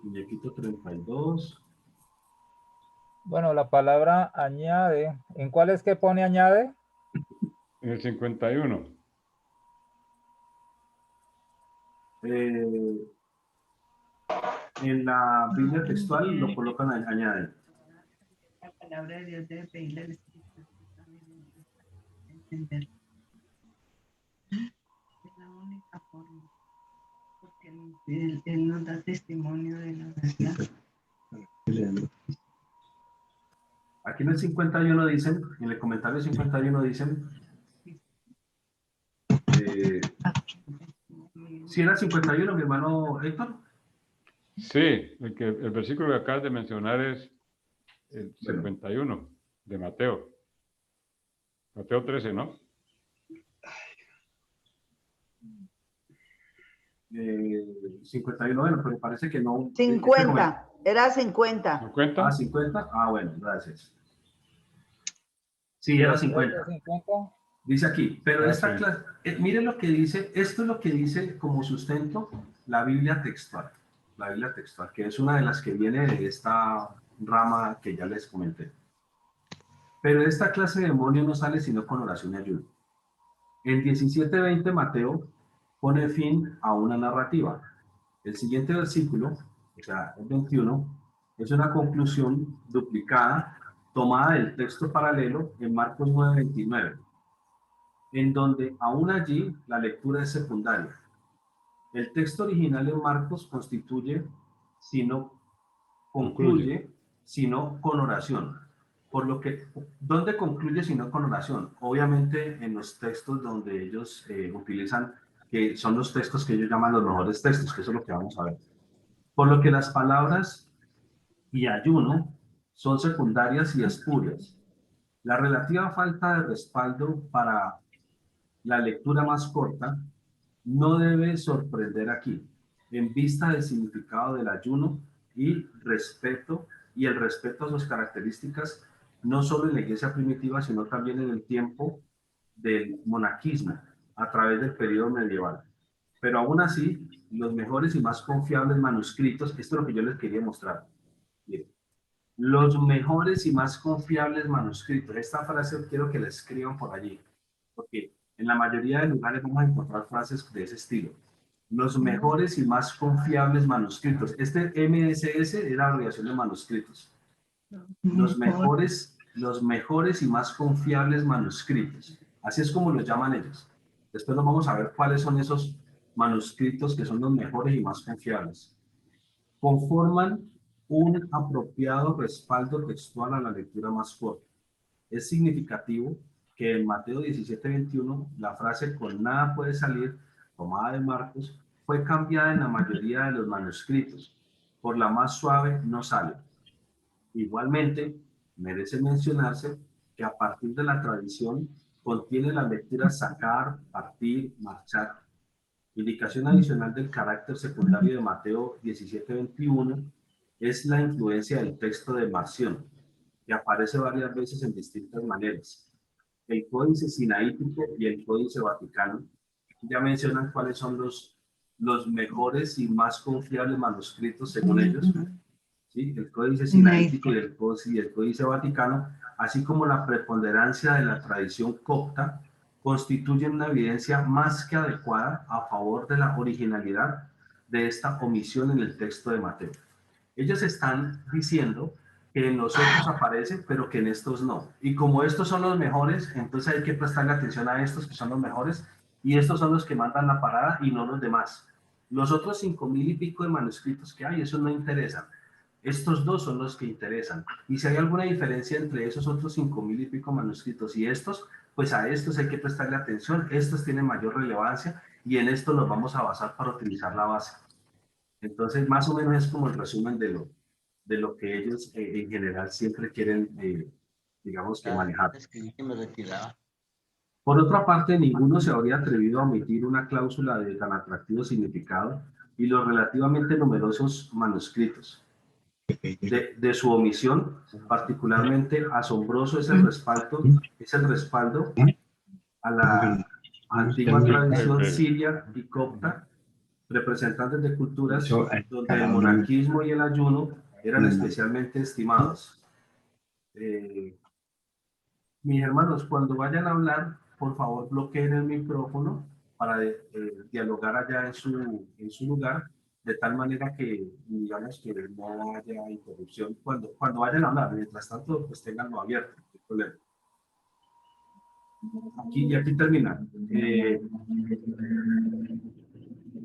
A: Muñequito 32.
B: Bueno, la palabra añade. ¿En cuál es que pone añade?
G: En el 51.
A: En la Biblia textual lo colocan añade.
F: La palabra de Dios debe pedirle al Espíritu entender. Es la única forma. Porque él nos da testimonio de la verdad.
A: Aquí en el 51 dicen, en el comentario 51 dicen, ¿sí era 51, mi hermano Héctor?
G: Sí, el versículo que acabas de mencionar es el 51 de Mateo. Mateo 13, ¿no?
A: 51, bueno, pero parece que no.
C: 50, era 50.
G: ¿50?
A: Ah, 50. Ah, bueno, gracias. Sí, era 50. Dice aquí, pero esta clase, miren lo que dice, esto es lo que dice como sustento la Biblia textual. La Biblia textual, que es una de las que viene de esta rama que ya les comenté. Pero esta clase de demonio no sale sino con oración y ayuno. En 17:20 Mateo pone fin a una narrativa. El siguiente versículo, o sea, el 21, es una conclusión duplicada tomada del texto paralelo en Marcos 9:29, en donde aún allí la lectura es secundaria. El texto original en Marcos concluye, sino con oración. Por lo que, ¿dónde concluye sino con oración? Obviamente en los textos donde ellos utilizan, que son los textos que ellos llaman los mejores textos, que eso es lo que vamos a ver. Por lo que las palabras y ayuno son secundarias y espurias. La relativa falta de respaldo para la lectura más corta no debe sorprender aquí, en vista del significado del ayuno y el respeto a sus características, no solo en la iglesia primitiva, sino también en el tiempo del monaquismo, a través del periodo medieval. Pero aún así, los mejores y más confiables manuscritos, esto es lo que yo les quería mostrar. Bien. Los mejores y más confiables manuscritos. Esta frase quiero que la escriban por allí, porque en la mayoría de lugares vamos a encontrar frases de ese estilo. Los mejores y más confiables manuscritos. Este MSS es la abreviación de manuscritos. Los mejores y más confiables manuscritos. Así es como los llaman ellos. Después nos vamos a ver cuáles son esos manuscritos que son los mejores y más confiables. Conforman un apropiado respaldo textual a la lectura más corta. Es significativo que en Mateo 17:21 la frase "con nada puede salir", tomada de Marcos, fue cambiada en la mayoría de los manuscritos. Por la más suave no sale. Igualmente, merece mencionarse que a partir de la tradición contiene las lecturas sacar, partir, marchar. Indicación adicional del carácter secundario de Mateo 17:21 es la influencia del texto de Marción, que aparece varias veces en distintas maneras. El Códice Sinaítico y el Códice Vaticano ya mencionan cuáles son los mejores y más confiables manuscritos según ellos. ¿Sí? El Códice Sinaítico y el Códice Vaticano, así como la preponderancia de la tradición copta, constituyen una evidencia más que adecuada a favor de la originalidad de esta omisión en el texto de Mateo. Ellos están diciendo que en los otros aparece, pero que en estos no. Y como estos son los mejores, entonces hay que prestarle atención a estos que son los mejores, y estos son los que mandan la parada y no los demás. Los otros 5.000 y pico de manuscritos que hay, esos no interesan. Estos dos son los que interesan. Y si hay alguna diferencia entre esos otros 5.000 y pico manuscritos y estos, pues a estos hay que prestarle atención. Estos tienen mayor relevancia y en esto los vamos a basar para utilizar la base. Entonces, más o menos es como el resumen de lo que ellos en general siempre quieren, digamos, que manejar. Por otra parte, ninguno se habría atrevido a omitir una cláusula de tan atractivo significado y los relativamente numerosos manuscritos. De su omisión, particularmente asombroso es el respaldo a la antigua tradición siria y copta, representantes de culturas donde el monaquismo y el ayuno eran especialmente estimados. Mis hermanos, cuando vayan a hablar, por favor bloqueen el micrófono para dialogar allá en su lugar, de tal manera que, digamos, que no haya interrupción cuando vayan a hablar. Mientras tanto, pues tenganlo abierto, no hay problema. Aquí termina.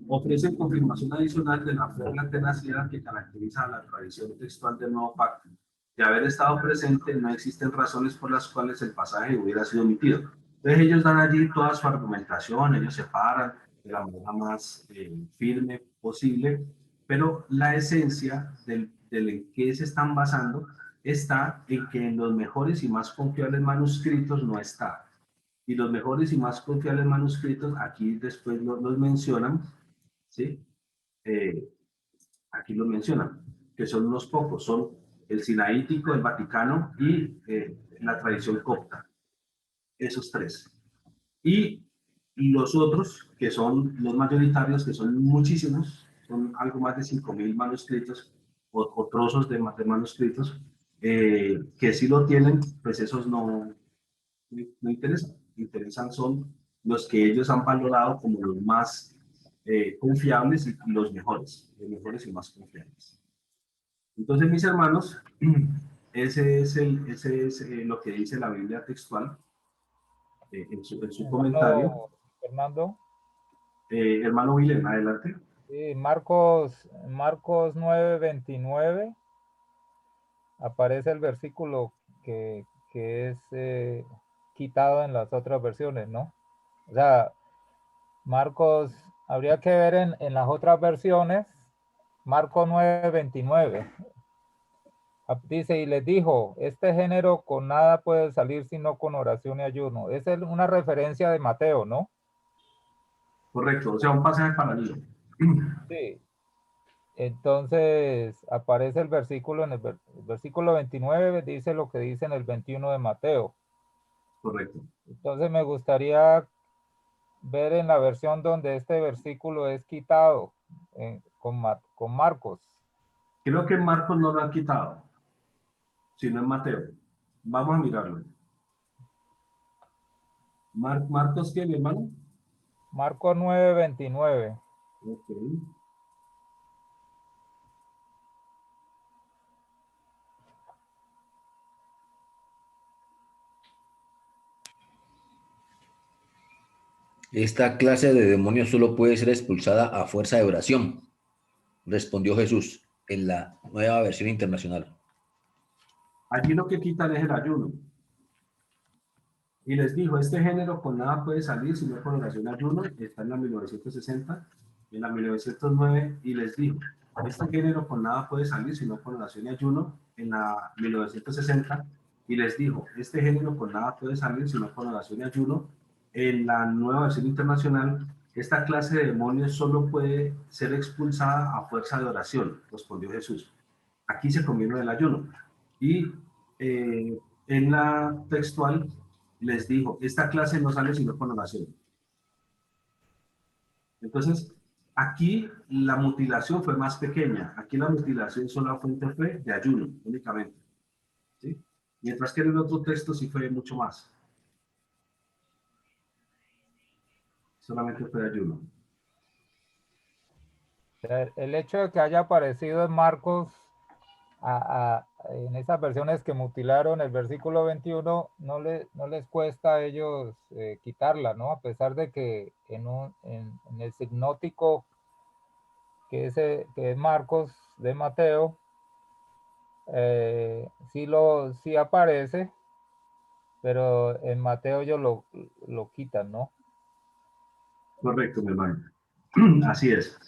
A: Ofrecen confirmación adicional de la fe y la tenacidad que caracteriza a la tradición textual del Nuevo Pacto. De haber estado presente, no existen razones por las cuales el pasaje hubiera sido omitido. Entonces ellos dan allí toda su argumentación, ellos se paran de la manera más firme posible, pero la esencia del en qué se están basando está en que en los mejores y más confiables manuscritos no está. Y los mejores y más confiables manuscritos, aquí después los mencionan, ¿sí? Aquí lo mencionan, que son unos pocos, son el sinaítico, el vaticano y la tradición copta, esos tres. Y los otros, que son los mayoritarios, que son muchísimos, son algo más de 5.000 manuscritos o trozos de manuscritos, que sí lo tienen, pues esos no interesan. Interesan son los que ellos han valorado como los más confiables y los mejores y más confiables. Entonces, mis hermanos, ese es lo que dice la Biblia textual en su comentario.
B: Fernando.
A: Hermano William, adelante.
B: Sí, Marcos 9:29 aparece el versículo que es quitado en las otras versiones, ¿no? O sea, Marcos, habría que ver en las otras versiones, Marcos 9:29. Dice, y les dijo, este género con nada puede salir sino con oración y ayuno. Esa es una referencia de Mateo, ¿no?
A: Correcto, o sea, un pasaje paralelo.
B: Sí. Entonces aparece el versículo, en el versículo 29 dice lo que dice en el 21 de Mateo.
A: Correcto.
B: Entonces me gustaría ver en la versión donde este versículo es quitado con Marcos.
A: Creo que Marcos no lo han quitado, sino en Mateo. Vamos a mirarlo. ¿Marcos qué, mi hermano?
B: Marcos 9:29.
A: Ok.
D: Esta clase de demonios solo puede ser expulsada a fuerza de oración, respondió Jesús en la Nueva Versión Internacional.
A: Allí lo que quitan es el ayuno. Y les dijo, este género con nada puede salir sino con oración y ayuno. Está en la 1960, en la 1909, y les dijo, este género con nada puede salir sino con oración y ayuno. En la 1960, y les dijo, este género con nada puede salir sino con oración y ayuno. En la Nueva Versión Internacional, esta clase de demonios solo puede ser expulsada a fuerza de oración, respondió Jesús. Aquí se convino el ayuno. Y en la textual les dijo, esta clase no sale sino con oración. Entonces, aquí la mutilación fue más pequeña. Aquí la mutilación solo fue de ayuno, únicamente. ¿Sí? Mientras que en el otro texto sí fue mucho más. Solamente fue de ayuno.
B: El hecho de que haya aparecido en Marcos en esas versiones que mutilaron el versículo 21, no les cuesta a ellos quitarla, ¿no? A pesar de que en el signótico que es Marcos de Mateo, sí aparece, pero en Mateo ellos lo quitan, ¿no?
A: Correcto, mi hermano. Así es.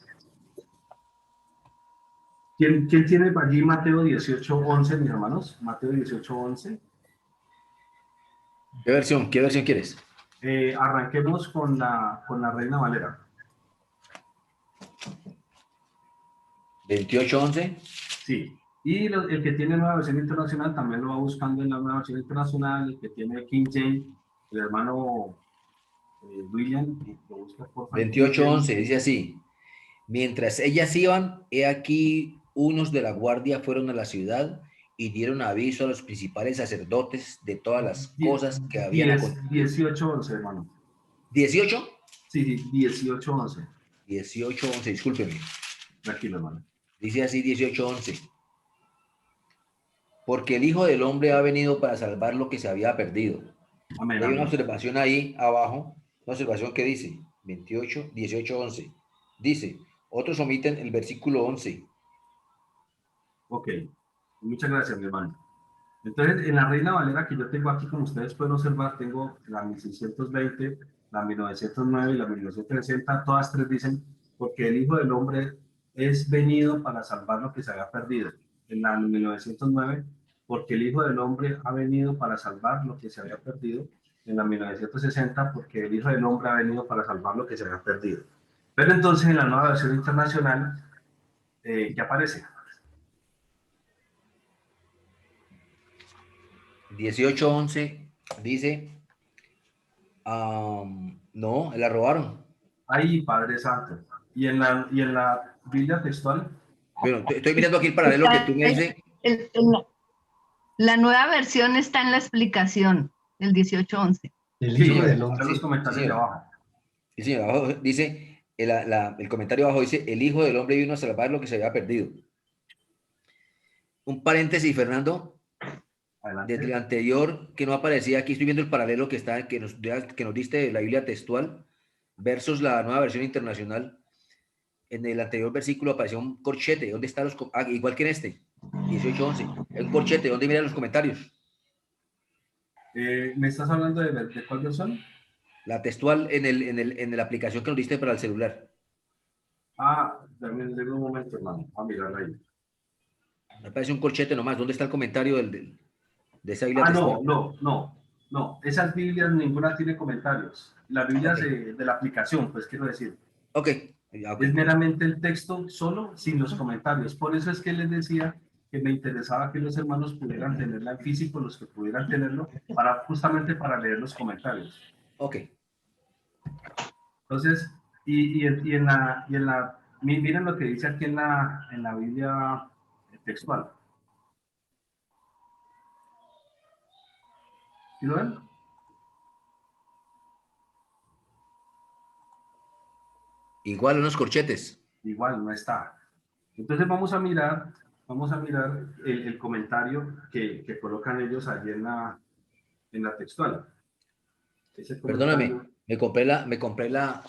A: ¿Quién tiene allí Mateo 18:11, mis hermanos? Mateo 18:11.
D: ¿Qué versión quieres?
A: Arranquemos con la Reina Valera.
D: 28:11.
A: Sí. Y el que tiene Nueva Versión Internacional también lo va buscando en la Nueva Versión Internacional. El que tiene King James, el hermano William, lo busca por favor.
D: 28:11 dice así: mientras ellas iban, he aquí unos de la guardia fueron a la ciudad y dieron aviso a los principales sacerdotes de todas las cosas que habían acontecido.
A: 18:11, hermano.
D: ¿18?
A: Sí, 18:11.
D: 18:11, discúlpeme.
A: Tranquilo, hermano.
D: Dice así 18:11. Porque el Hijo del Hombre ha venido para salvar lo que se había perdido.
A: Amén,
D: Hay una
A: amén.
D: observación ahí abajo, una observación que dice 18:11. Dice, otros omiten el versículo 11.
A: Ok, muchas gracias, mi hermano. Entonces, en la Reina Valera que yo tengo aquí, como ustedes pueden observar, tengo la 1620, la 1909 y la 1960, todas tres dicen, porque el Hijo del Hombre es venido para salvar lo que se había perdido. En la 1909, porque el Hijo del Hombre ha venido para salvar lo que se había perdido. En la 1960, porque el Hijo del Hombre ha venido para salvar lo que se había perdido. Pero entonces en la nueva versión internacional, ¿qué aparece?
D: 18:11 dice, no, la robaron.
A: Ahí, Padre Santo. ¿Y en la Biblia textual?
D: Bueno, estoy mirando aquí el paralelo que tú me dices.
F: La nueva versión está en la explicación, el 18:11.
I: El
A: Sí,
I: hijo del hombre.
A: los comentarios de abajo.
D: Sí, señor, abajo dice, el comentario abajo dice, el Hijo del Hombre vino a salvar lo que se había perdido. Un paréntesis, Fernando.
A: Adelante.
D: Desde el anterior, que no aparecía, aquí estoy viendo el paralelo que nos diste de la Biblia textual versus la nueva versión internacional. En el anterior versículo apareció un corchete. ¿Dónde están los igual que en este? 18:11. Es un corchete. ¿Dónde miran los comentarios?
A: ¿Me estás hablando de cuál versión?
D: La textual en la aplicación que nos diste para el celular.
A: Dame un momento, hermano. A mirarla ahí.
D: Me parece un corchete nomás. ¿Dónde está el comentario de esa Biblia textual?
A: No. Esas Biblias ninguna tiene comentarios. Las Biblias de la aplicación, pues quiero decir.
D: Ok.
A: Es meramente el texto solo, sin los comentarios. Por eso es que les decía que me interesaba que los hermanos pudieran tenerla en físico, los que pudieran tenerlo, justamente para leer los comentarios.
D: Ok.
A: Entonces, miren lo que dice aquí en la Biblia textual. ¿Sí lo ven?
D: Igual unos corchetes.
A: Igual no está. Entonces vamos a mirar el comentario que colocan ellos allí en la textual.
D: Perdóname, me compré la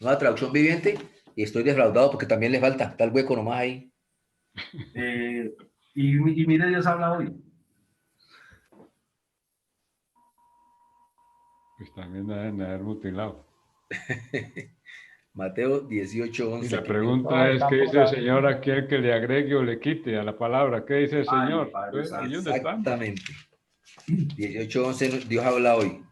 D: nueva traducción viviente y estoy defraudado porque también le falta, está el hueco nomás ahí.
A: Y mire, Dios habla hoy.
G: Pues también deben haber mutilado.
D: Mateo 18:11.
G: Y la pregunta es, ¿qué dice el Señor a aquel que le agregue o le quite a la palabra? ¿Qué dice el Señor?
D: Exactamente. 18:11, Dios habla hoy.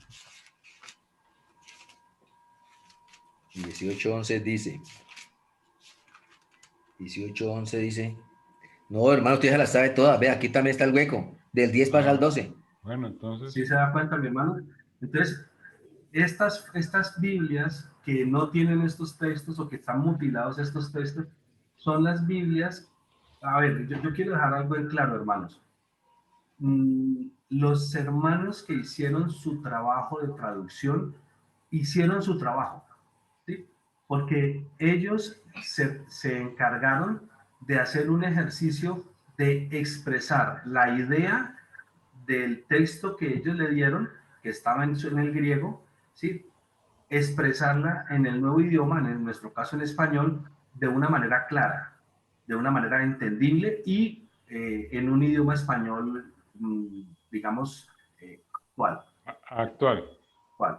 D: 18:11 dice. 18:11 dice. No, hermano, usted ya la sabe toda. Ve, aquí también está el hueco. Del 10 pasa al 12.
G: Bueno, entonces.
A: ¿Sí se da cuenta, mi hermano? Entonces, estas Biblias que no tienen estos textos o que están mutilados estos textos, son las Biblias. A ver, yo quiero dejar algo en claro, hermanos. Los hermanos que hicieron su trabajo de traducción, hicieron su trabajo, ¿sí? Porque ellos se encargaron de hacer un ejercicio de expresar la idea del texto que ellos le dieron, que estaba en el griego, ¿sí? Expresarla en el nuevo idioma, en nuestro caso en español, de una manera clara, de una manera entendible y en un idioma español, digamos, actual.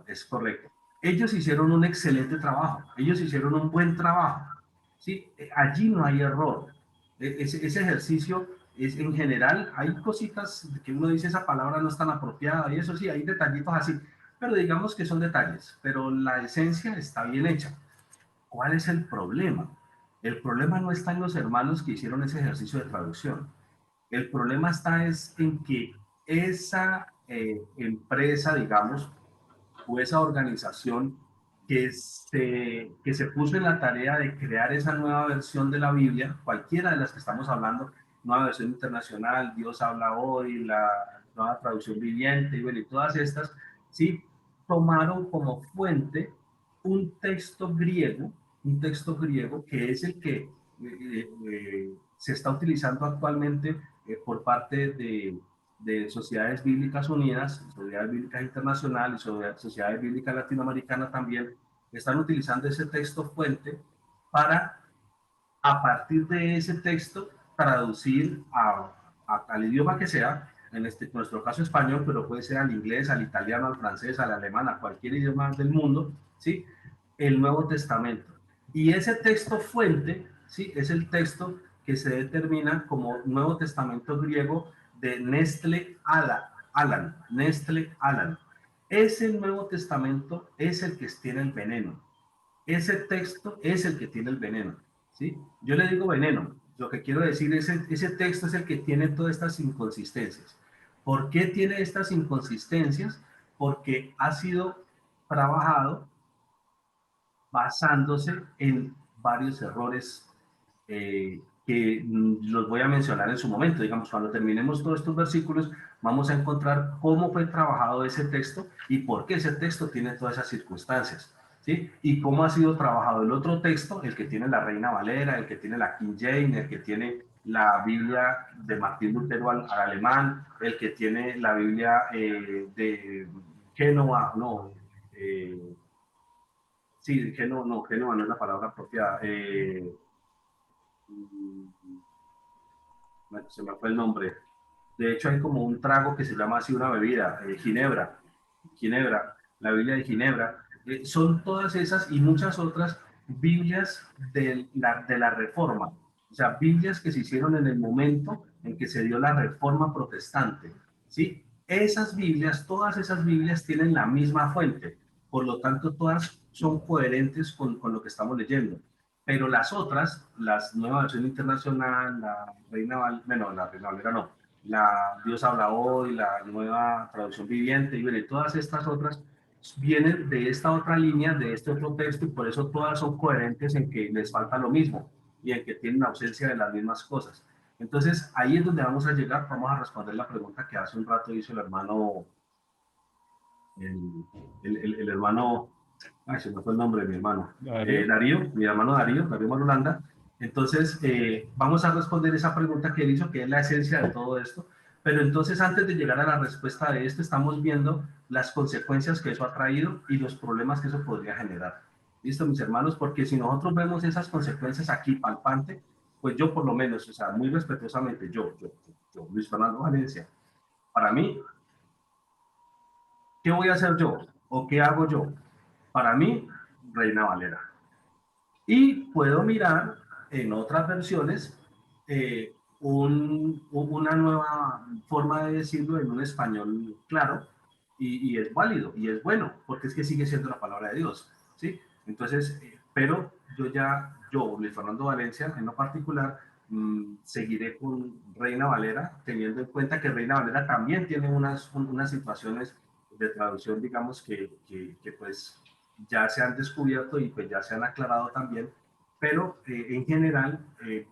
A: Es correcto. Ellos hicieron un excelente trabajo, ellos hicieron un buen trabajo, ¿sí? Allí no hay error. Ese ejercicio es, en general, hay cositas que uno dice esa palabra no es tan apropiada y eso sí, hay detallitos así, pero digamos que son detalles, pero la esencia está bien hecha. ¿Cuál es el problema? El problema no está en los hermanos que hicieron ese ejercicio de traducción. El problema está en que esa empresa, digamos, o esa organización que se puso en la tarea de crear esa nueva versión de la Biblia, cualquiera de las que estamos hablando, nueva versión internacional, Dios habla hoy, la nueva traducción viviente, y bueno, y todas estas, sí, tomaron como fuente un texto griego que es el que se está utilizando actualmente por parte de Sociedades Bíblicas Unidas, Sociedades Bíblicas Internacionales y Sociedades Bíblicas Latinoamericanas también, están utilizando ese texto fuente para, a partir de ese texto, traducir al idioma que sea, en nuestro caso español, pero puede ser al inglés, al italiano, al francés, al alemán, a cualquier idioma del mundo, ¿sí? El Nuevo Testamento. Y ese texto fuente, ¿sí? Es el texto que se determina como Nuevo Testamento griego de Nestle Aland. Ese Nuevo Testamento es el que tiene el veneno. Ese texto es el que tiene el veneno, ¿sí? Yo le digo veneno. Lo que quiero decir es ese texto es el que tiene todas estas inconsistencias. ¿Por qué tiene estas inconsistencias? Porque ha sido trabajado basándose en varios errores que los voy a mencionar en su momento. Digamos, cuando terminemos todos estos versículos, vamos a encontrar cómo fue trabajado ese texto y por qué ese texto tiene todas esas circunstancias, ¿sí? Y cómo ha sido trabajado el otro texto, el que tiene la Reina Valera, el que tiene la King James, el que tiene la Biblia de Martín Lutero al alemán, el que tiene la Biblia de Génova, no, sí, Génova no es la palabra apropiada. Se me fue el nombre. De hecho, hay como un trago que se llama así una bebida, Ginebra, la Biblia de Ginebra. Son todas esas y muchas otras Biblias de la Reforma. O sea, Biblias que se hicieron en el momento en que se dio la Reforma protestante. ¿Sí? Esas Biblias, todas esas Biblias tienen la misma fuente. Por lo tanto, todas son coherentes con lo que estamos leyendo. Pero las otras, las nueva versión internacional, la Reina Valera no, la Dios habla hoy, la nueva traducción viviente, y todas estas otras vienen de esta otra línea, de este otro texto, y por eso todas son coherentes en que les falta lo mismo y en que tienen ausencia de las mismas cosas. Entonces, ahí es donde vamos a llegar, vamos a responder la pregunta que hace un rato hizo el hermano, el hermano, ay, se me fue el nombre de mi hermano, Darío, mi hermano Darío Marulanda. Entonces, vamos a responder esa pregunta que él hizo, que es la esencia de todo esto. Pero entonces, antes de llegar a la respuesta de esto, estamos viendo las consecuencias que eso ha traído y los problemas que eso podría generar. ¿Listo, mis hermanos? Porque si nosotros vemos esas consecuencias aquí palpante, pues yo por lo menos, o sea, muy respetuosamente, yo Luis Fernando Valencia, para mí, ¿qué voy a hacer yo? ¿O qué hago yo? Para mí, Reina Valera. Y puedo mirar en otras versiones una nueva forma de decirlo en un español claro y es válido y es bueno, porque es que sigue siendo la palabra de Dios, ¿sí? Entonces, pero yo, Luis Fernando Valencia, en lo particular, seguiré con Reina Valera, teniendo en cuenta que Reina Valera también tiene unas situaciones de traducción, digamos, que pues ya se han descubierto y pues ya se han aclarado también, pero en general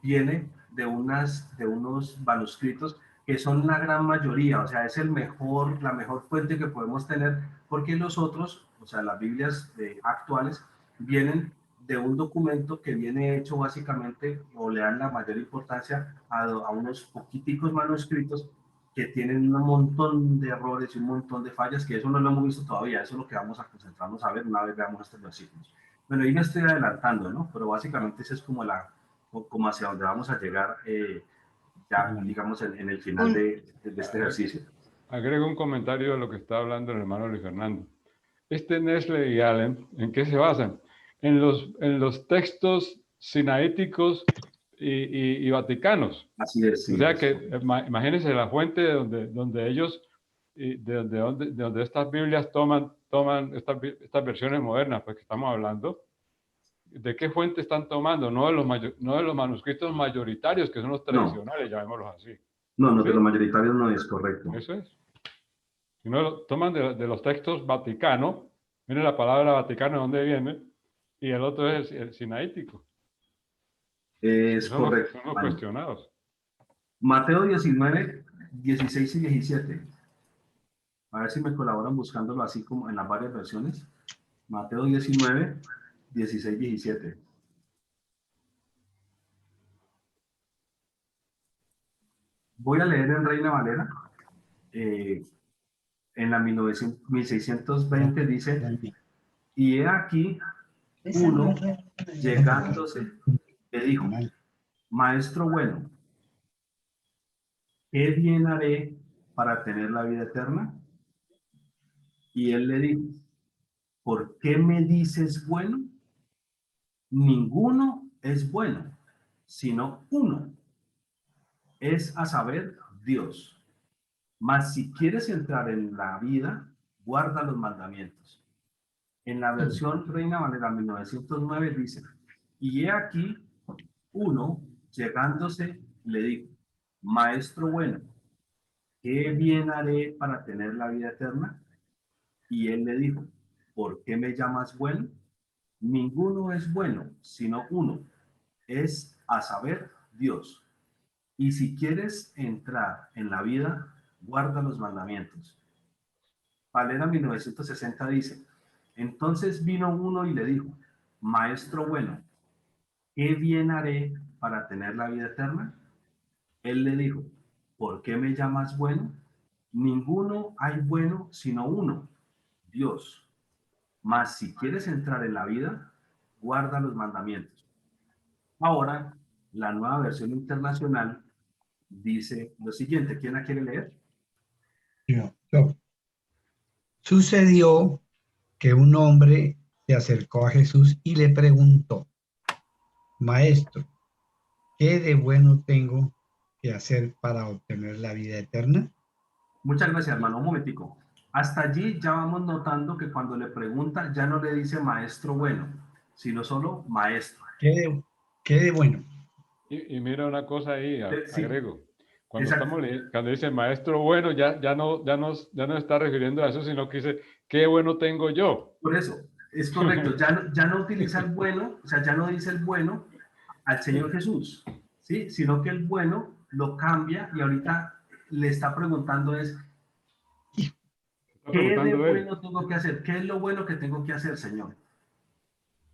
A: viene de unos manuscritos que son la gran mayoría, o sea, es la mejor fuente que podemos tener, porque los otros, o sea, las Biblias actuales, vienen de un documento que viene hecho básicamente, o le dan la mayor importancia a unos poquiticos manuscritos que tienen un montón de errores y un montón de fallas, que eso no lo hemos visto todavía, eso es lo que vamos a concentrarnos a ver una vez veamos estos versículos. Bueno, ahí me estoy adelantando, ¿no? Pero básicamente ese es como hacia donde vamos a llegar ya, digamos, en el final de este ejercicio.
G: Agrego un comentario a lo que está hablando el hermano Luis Fernando. Nestle y Allen, ¿en qué se basan? En los textos sinaíticos y vaticanos.
A: Así es. Sí,
G: o sea que imagínense la fuente donde ellos, de donde estas Biblias toman estas versiones modernas, pues que estamos hablando. ¿De qué fuente están tomando? No de los manuscritos mayoritarios, que son los tradicionales, llamémoslos así.
A: No, ¿sí? De los mayoritarios no es correcto.
G: Eso es. Sino toman de los textos vaticanos. Miren la palabra vaticano de dónde viene, y el otro es el sinaítico.
A: Es correcto.
G: Son los cuestionados.
A: Mateo 19, 16 y 17. A ver si me colaboran buscándolo así como en las varias versiones. Mateo 19, 16 y 17. Voy a leer en Reina Valera. En la 1620 dice, y he aquí uno llegándose le dijo, maestro bueno, ¿qué bien haré para tener la vida eterna? Y él le dijo, ¿por qué me dices bueno? Ninguno es bueno, sino uno. Es a saber, Dios. Mas si quieres entrar en la vida, guarda los mandamientos. En la versión Reina Valera 1909 dice, y he aquí uno llegándose le dijo, maestro bueno, ¿qué bien haré para tener la vida eterna? Y él le dijo, ¿por qué me llamas bueno? Ninguno es bueno, sino uno, es a saber, Dios. Y si quieres entrar en la vida, guarda los mandamientos. Valera 1960 dice, entonces vino uno y le dijo, maestro bueno, ¿qué bien haré para tener la vida eterna? Él le dijo, ¿por qué me llamas bueno? Ninguno hay bueno sino uno, Dios. Mas si quieres entrar en la vida, guarda los mandamientos. Ahora, la nueva versión internacional dice lo siguiente. ¿Quién la quiere leer?
I: Yo. Sucedió que un hombre se acercó a Jesús y le preguntó, Maestro, ¿qué de bueno tengo que hacer para obtener la vida eterna?
A: Muchas gracias, hermano. Un momentico. Hasta allí ya vamos notando que cuando le pregunta ya no le dice maestro bueno, sino solo maestro.
I: ¿Qué de bueno?
G: Y mira una cosa ahí,
A: Sí.
G: agrego. Cuando dice maestro bueno, ya no está refiriendo a eso, sino que dice, ¿qué bueno tengo yo?
A: Por eso, es correcto. Ya no utiliza el bueno, o sea, ya no dice el bueno al Señor Jesús, ¿sí? Sino que el bueno lo cambia y ahorita le está preguntando es, ¿qué de bueno tengo que hacer? ¿Qué es lo bueno que tengo que hacer, Señor?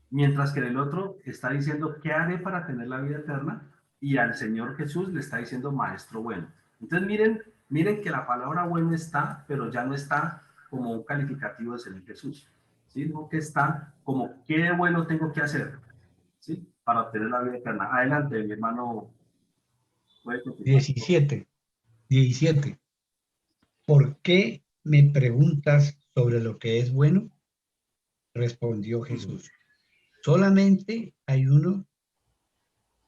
A: Mientras que el otro está diciendo, ¿qué haré para tener la vida eterna? Y al Señor Jesús le está diciendo, maestro bueno. Entonces miren que la palabra bueno está, pero ya no está como un calificativo de Señor Jesús, ¿sí? Sino que está como, ¿qué de bueno tengo que hacer? ¿Sí? Para obtener la vida eterna. Adelante, mi hermano.
I: 17. ¿Por qué me preguntas sobre lo que es bueno? Respondió Jesús. Solamente hay uno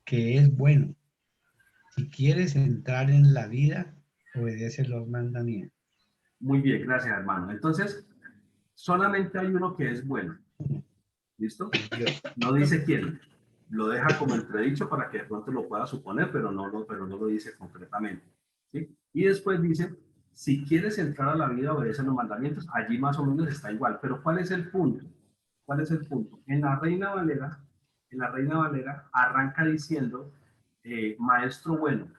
I: que es bueno. Si quieres entrar en la vida, obedece los mandamientos.
A: Muy bien, gracias, hermano. Entonces, solamente hay uno que es bueno. ¿Listo? No dice quién. Lo deja como entredicho para que de pronto lo pueda suponer, pero no lo dice concretamente. ¿Sí? Y después dice, si quieres entrar a la vida, obedece los mandamientos. Allí más o menos está igual. Pero ¿cuál es el punto? ¿Cuál es el punto? En la Reina Valera arranca diciendo, maestro bueno,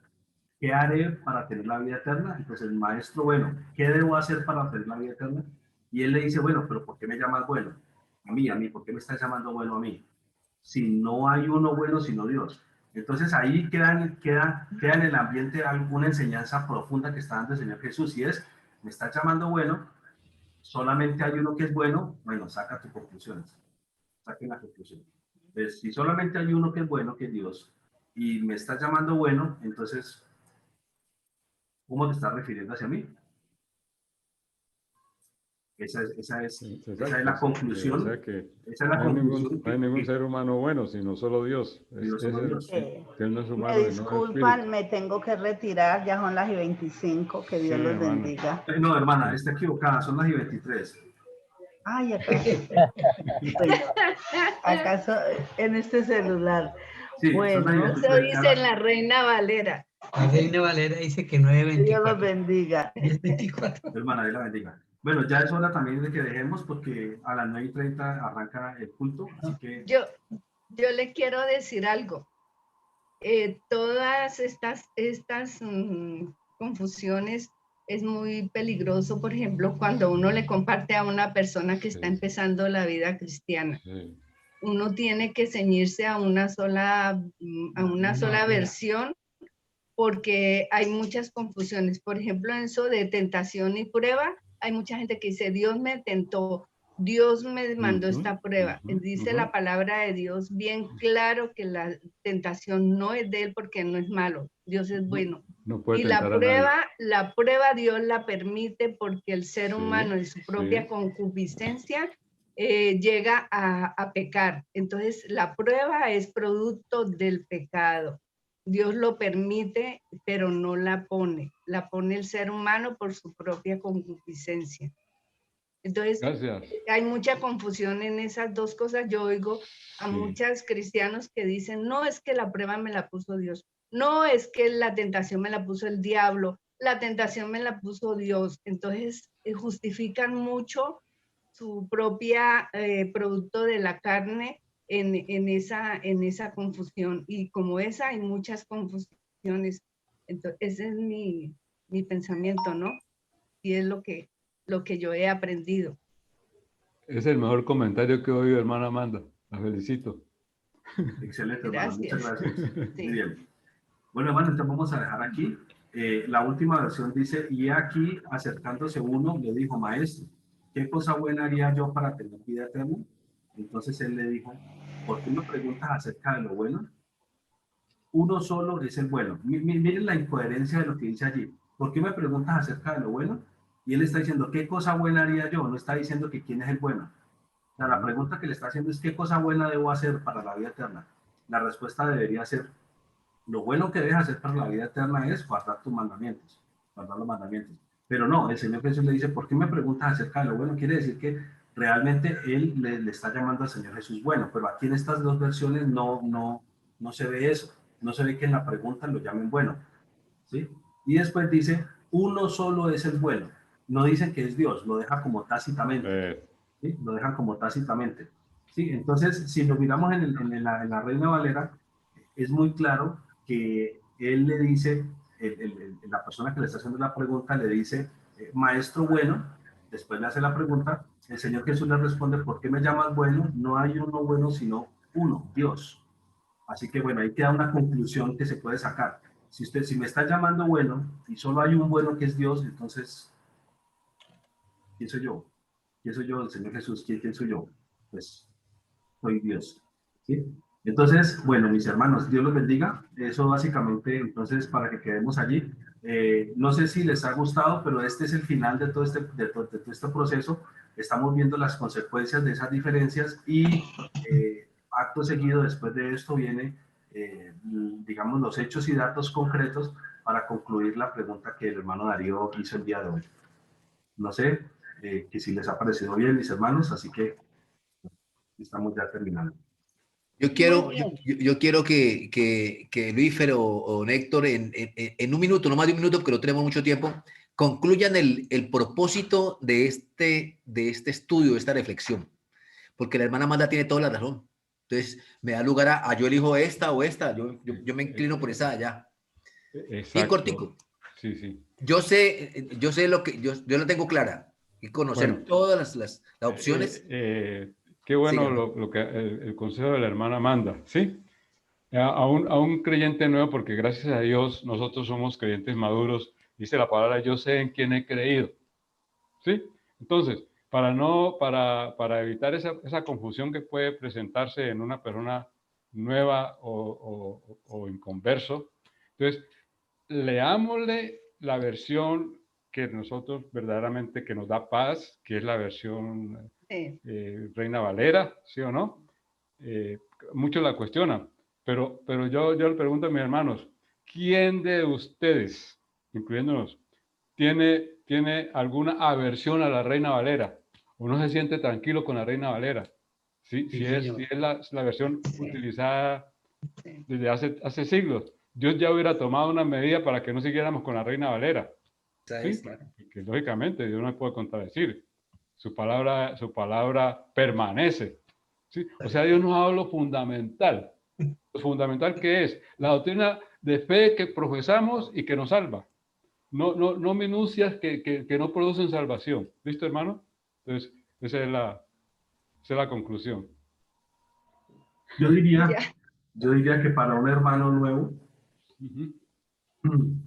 A: ¿qué haré para tener la vida eterna? Entonces el maestro bueno, ¿qué debo hacer para tener la vida eterna? Y él le dice, bueno, pero ¿por qué me llamas bueno? A mí, ¿por qué me estás llamando bueno a mí? Si no hay uno bueno sino Dios. Entonces ahí queda en el ambiente alguna enseñanza profunda que está dando el Señor Jesús, y es, me estás llamando bueno, solamente hay uno que es bueno, bueno, saca tus conclusiones, saquen la conclusión. Entonces, si solamente hay uno que es bueno, que es Dios, y me estás llamando bueno, entonces, ¿cómo te estás refiriendo hacia mí? Esa es la conclusión.
G: O sea que
A: esa es la conclusión.
G: No hay ningún ser humano bueno, sino solo Dios.
A: Dios.
C: Me disculpan, me tengo que retirar, ya son las 25, que Dios los bendiga.
A: No, hermana, está equivocada, son las 23.
C: Ay, ¿acaso en este celular?
F: Sí, bueno, eso dice la Reina Valera.
I: La Reina Valera dice que 9:24.
C: Dios los bendiga.
I: 10:24.
A: Hermana, Dios la bendiga. Bueno, ya es hora también de que dejemos, porque a las 9:30 arranca el culto, así que...
F: Yo le quiero decir algo. Todas estas confusiones es muy peligroso, por ejemplo, cuando uno le comparte a una persona que está empezando la vida cristiana. Uno tiene que ceñirse a una sola versión, porque hay muchas confusiones. Por ejemplo, en eso de tentación y prueba, hay mucha gente que dice, Dios me tentó, Dios me mandó esta prueba. Dice la palabra de Dios bien claro que la tentación no es de Él, porque no es malo, Dios es bueno. Y la prueba Dios la permite porque el ser humano en su propia concupiscencia llega a pecar. Entonces la prueba es producto del pecado. Dios lo permite, pero no la pone el ser humano por su propia concupiscencia. Entonces,
G: Gracias.
F: hay mucha confusión en esas dos cosas. Yo oigo a muchos cristianos que dicen, no, es que la prueba me la puso Dios. No, es que la tentación me la puso el diablo. La tentación me la puso Dios. Entonces, justifican mucho su propia producto de la carne en esa confusión. Y como esa, hay muchas confusiones. Entonces, ese es mi pensamiento, ¿no? Y es lo que yo he aprendido.
G: Es el mejor comentario que he oído, hermana Amanda. La felicito.
A: Excelente, hermano. Muchas gracias.
F: Sí.
A: Muy bien. Bueno, hermano, entonces vamos a dejar aquí. La última versión dice, y aquí, acercándose uno, le dijo, maestro, ¿qué cosa buena haría yo para tener vida eterna? Entonces él le dijo, ¿por qué me preguntas acerca de lo bueno? Uno solo es el bueno. Miren la incoherencia de lo que dice allí. ¿Por qué me preguntas acerca de lo bueno? Y él está diciendo, ¿qué cosa buena haría yo? No está diciendo que quién es el bueno. O sea, la pregunta que le está haciendo es, ¿qué cosa buena debo hacer para la vida eterna? La respuesta debería ser, lo bueno que debes hacer para la vida eterna es guardar tus mandamientos, guardar los mandamientos. Pero no, el Señor Jesús le dice, ¿por qué me preguntas acerca de lo bueno? Quiere decir que realmente él le está llamando al Señor Jesús bueno, pero aquí en estas dos versiones no se ve eso, no se ve que en la pregunta lo llamen bueno, ¿sí? Y después dice, uno solo es el bueno, no dicen que es Dios, lo deja como tácitamente, ¿sí? Lo dejan como tácitamente, ¿sí? Entonces, si lo miramos en la Reina Valera, es muy claro que él le dice, la persona que le está haciendo la pregunta le dice, maestro bueno, después le hace la pregunta, el Señor Jesús le responde, ¿por qué me llamas bueno? No hay uno bueno sino uno, Dios. Así que bueno, ahí queda una conclusión que se puede sacar. Si me está llamando bueno y solo hay un bueno que es Dios, entonces, ¿quién soy yo? ¿Quién soy yo? El Señor Jesús. ¿Quién soy yo? Pues soy Dios. ¿Sí? Entonces, bueno, mis hermanos, Dios los bendiga. Eso básicamente, entonces, para que quedemos allí. No sé si les ha gustado, pero este es el final de todo este proceso. Estamos viendo las consecuencias de esas diferencias y acto seguido, después de esto, viene, digamos, los hechos y datos concretos para concluir la pregunta que el hermano Darío hizo el día de hoy. No sé que si les ha parecido bien, mis hermanos, así que estamos ya terminando.
D: Yo quiero que Luífer o Néctor en un minuto, no más de un minuto, porque no tenemos mucho tiempo, concluyan el propósito de este estudio, de esta reflexión. Porque la hermana Amanda tiene toda la razón. Entonces, me da lugar a yo elijo esta o esta. Yo me inclino por esa allá. Bien cortico.
G: Sí, sí.
D: Yo sé lo que yo la tengo clara. Y conocer todas las opciones.
G: Qué bueno lo que el consejo de la hermana Amanda, ¿sí? A un creyente nuevo, porque gracias a Dios nosotros somos creyentes maduros, dice la palabra, yo sé en quién he creído, ¿sí? Entonces, para evitar esa confusión que puede presentarse en una persona nueva o inconverso, entonces, leámosle la versión que nosotros verdaderamente que nos da paz, que es la versión Reina Valera, ¿sí o no? Muchos la cuestionan, pero yo le pregunto a mis hermanos, ¿quién de ustedes, incluyéndonos, tiene alguna aversión a la Reina Valera? ¿O no se siente tranquilo con la Reina Valera? ¿Sí? Si es la versión utilizada desde hace siglos. Dios ya hubiera tomado una medida para que no siguiéramos con la Reina Valera. ¿Sí? Que lógicamente Dios no me puede contradecir. Su palabra permanece. ¿Sí? O sea, Dios nos ha dado lo fundamental. Lo fundamental que es la doctrina de fe que profesamos y que nos salva. No minucias que no producen salvación. ¿Listo, hermano? Entonces, esa es la conclusión.
A: Yo diría que para un hermano nuevo,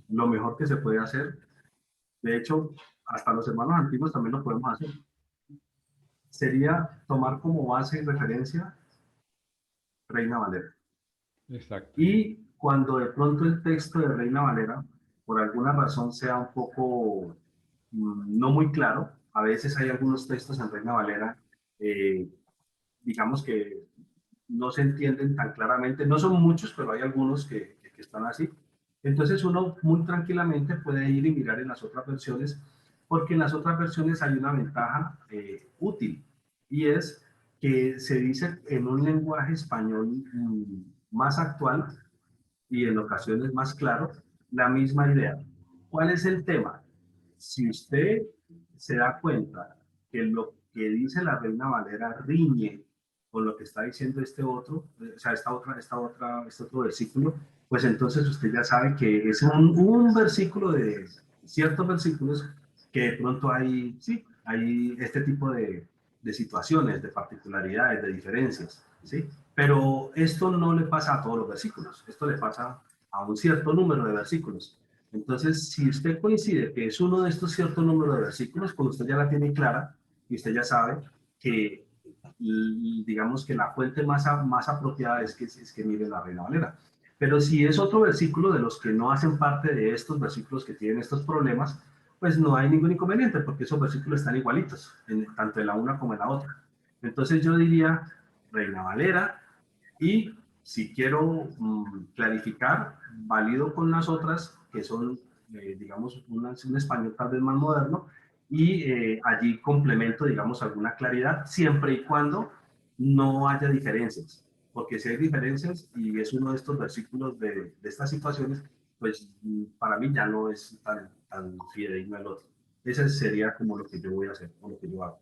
A: lo mejor que se puede hacer, de hecho, hasta los hermanos antiguos también lo podemos hacer, sería tomar como base y referencia Reina Valera.
G: Exacto.
A: Y cuando de pronto el texto de Reina Valera, por alguna razón, sea un poco no muy claro, a veces hay algunos textos en Reina Valera, digamos que no se entienden tan claramente, no son muchos, pero hay algunos que están así. Entonces uno muy tranquilamente puede ir y mirar en las otras versiones porque en las otras versiones hay una ventaja útil, y es que se dice en un lenguaje español más actual y en ocasiones más claro la misma idea. ¿Cuál es el tema? Si usted se da cuenta que lo que dice la Reina Valera riñe con lo que está diciendo este otro, o sea, este otro versículo, pues entonces usted ya sabe que es un versículo de ciertos versículos que de pronto hay, sí, hay este tipo de situaciones, de particularidades, de diferencias, ¿sí? Pero esto no le pasa a todos los versículos, esto le pasa a un cierto número de versículos. Entonces, si usted coincide que es uno de estos ciertos números de versículos, pues usted ya la tiene clara y usted ya sabe que, digamos que la fuente más apropiada es que mire la Reina Valera. Pero si es otro versículo de los que no hacen parte de estos versículos que tienen estos problemas, pues no hay ningún inconveniente, porque esos versículos están igualitos, tanto en la una como en la otra. Entonces yo diría Reina Valera, y si quiero clarificar, valido con las otras, que son, digamos, un español tal vez más moderno, y allí complemento, digamos, alguna claridad, siempre y cuando no haya diferencias. Porque si hay diferencias y es uno de estos versículos de estas situaciones, pues para mí ya no es tan fidedigno el otro. Ese sería como lo que yo voy a hacer, o lo que yo hago.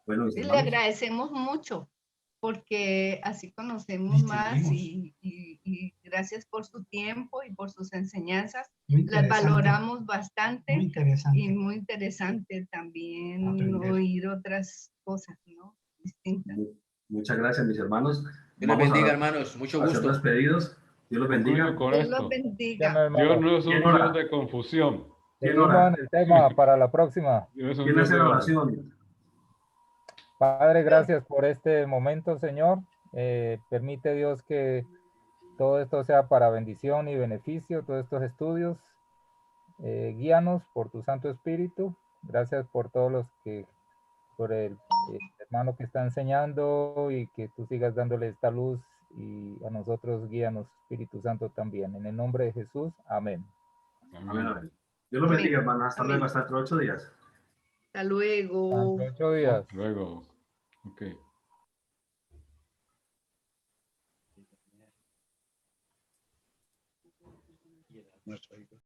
A: Bueno, mis
F: Y le
A: hermanos.
F: agradecemos mucho porque así conocemos más y gracias por su tiempo y por sus enseñanzas. Las valoramos bastante. Muy interesante. Y muy interesante también oír otras cosas, ¿no? Distintas.
A: Muchas gracias, mis hermanos.
D: Dios los bendiga, hermanos. Mucho gusto.
A: Hacer despedidos. Dios los bendiga.
G: Con
F: Dios
G: esto.
F: los bendiga.
G: Dios no es un Dios de confusión.
B: Seguimos en el tema para la próxima.
A: ¿Quién hace la oración?
B: Padre, gracias por este momento, Señor. Permite Dios que todo esto sea para bendición y beneficio, todos estos estudios. Guíanos por tu Santo Espíritu. Gracias por todos los que, por el hermano que está enseñando, y que tú sigas dándole esta luz, y a nosotros guíanos, Espíritu Santo, también. En el nombre de Jesús, amén.
A: Amén. Dios los bendiga, hermano. Hasta luego, hasta dentro de 8 días.
F: Hasta luego.
B: Hasta 8 días.
G: Hasta luego. Ok.
I: Nuestro hijo.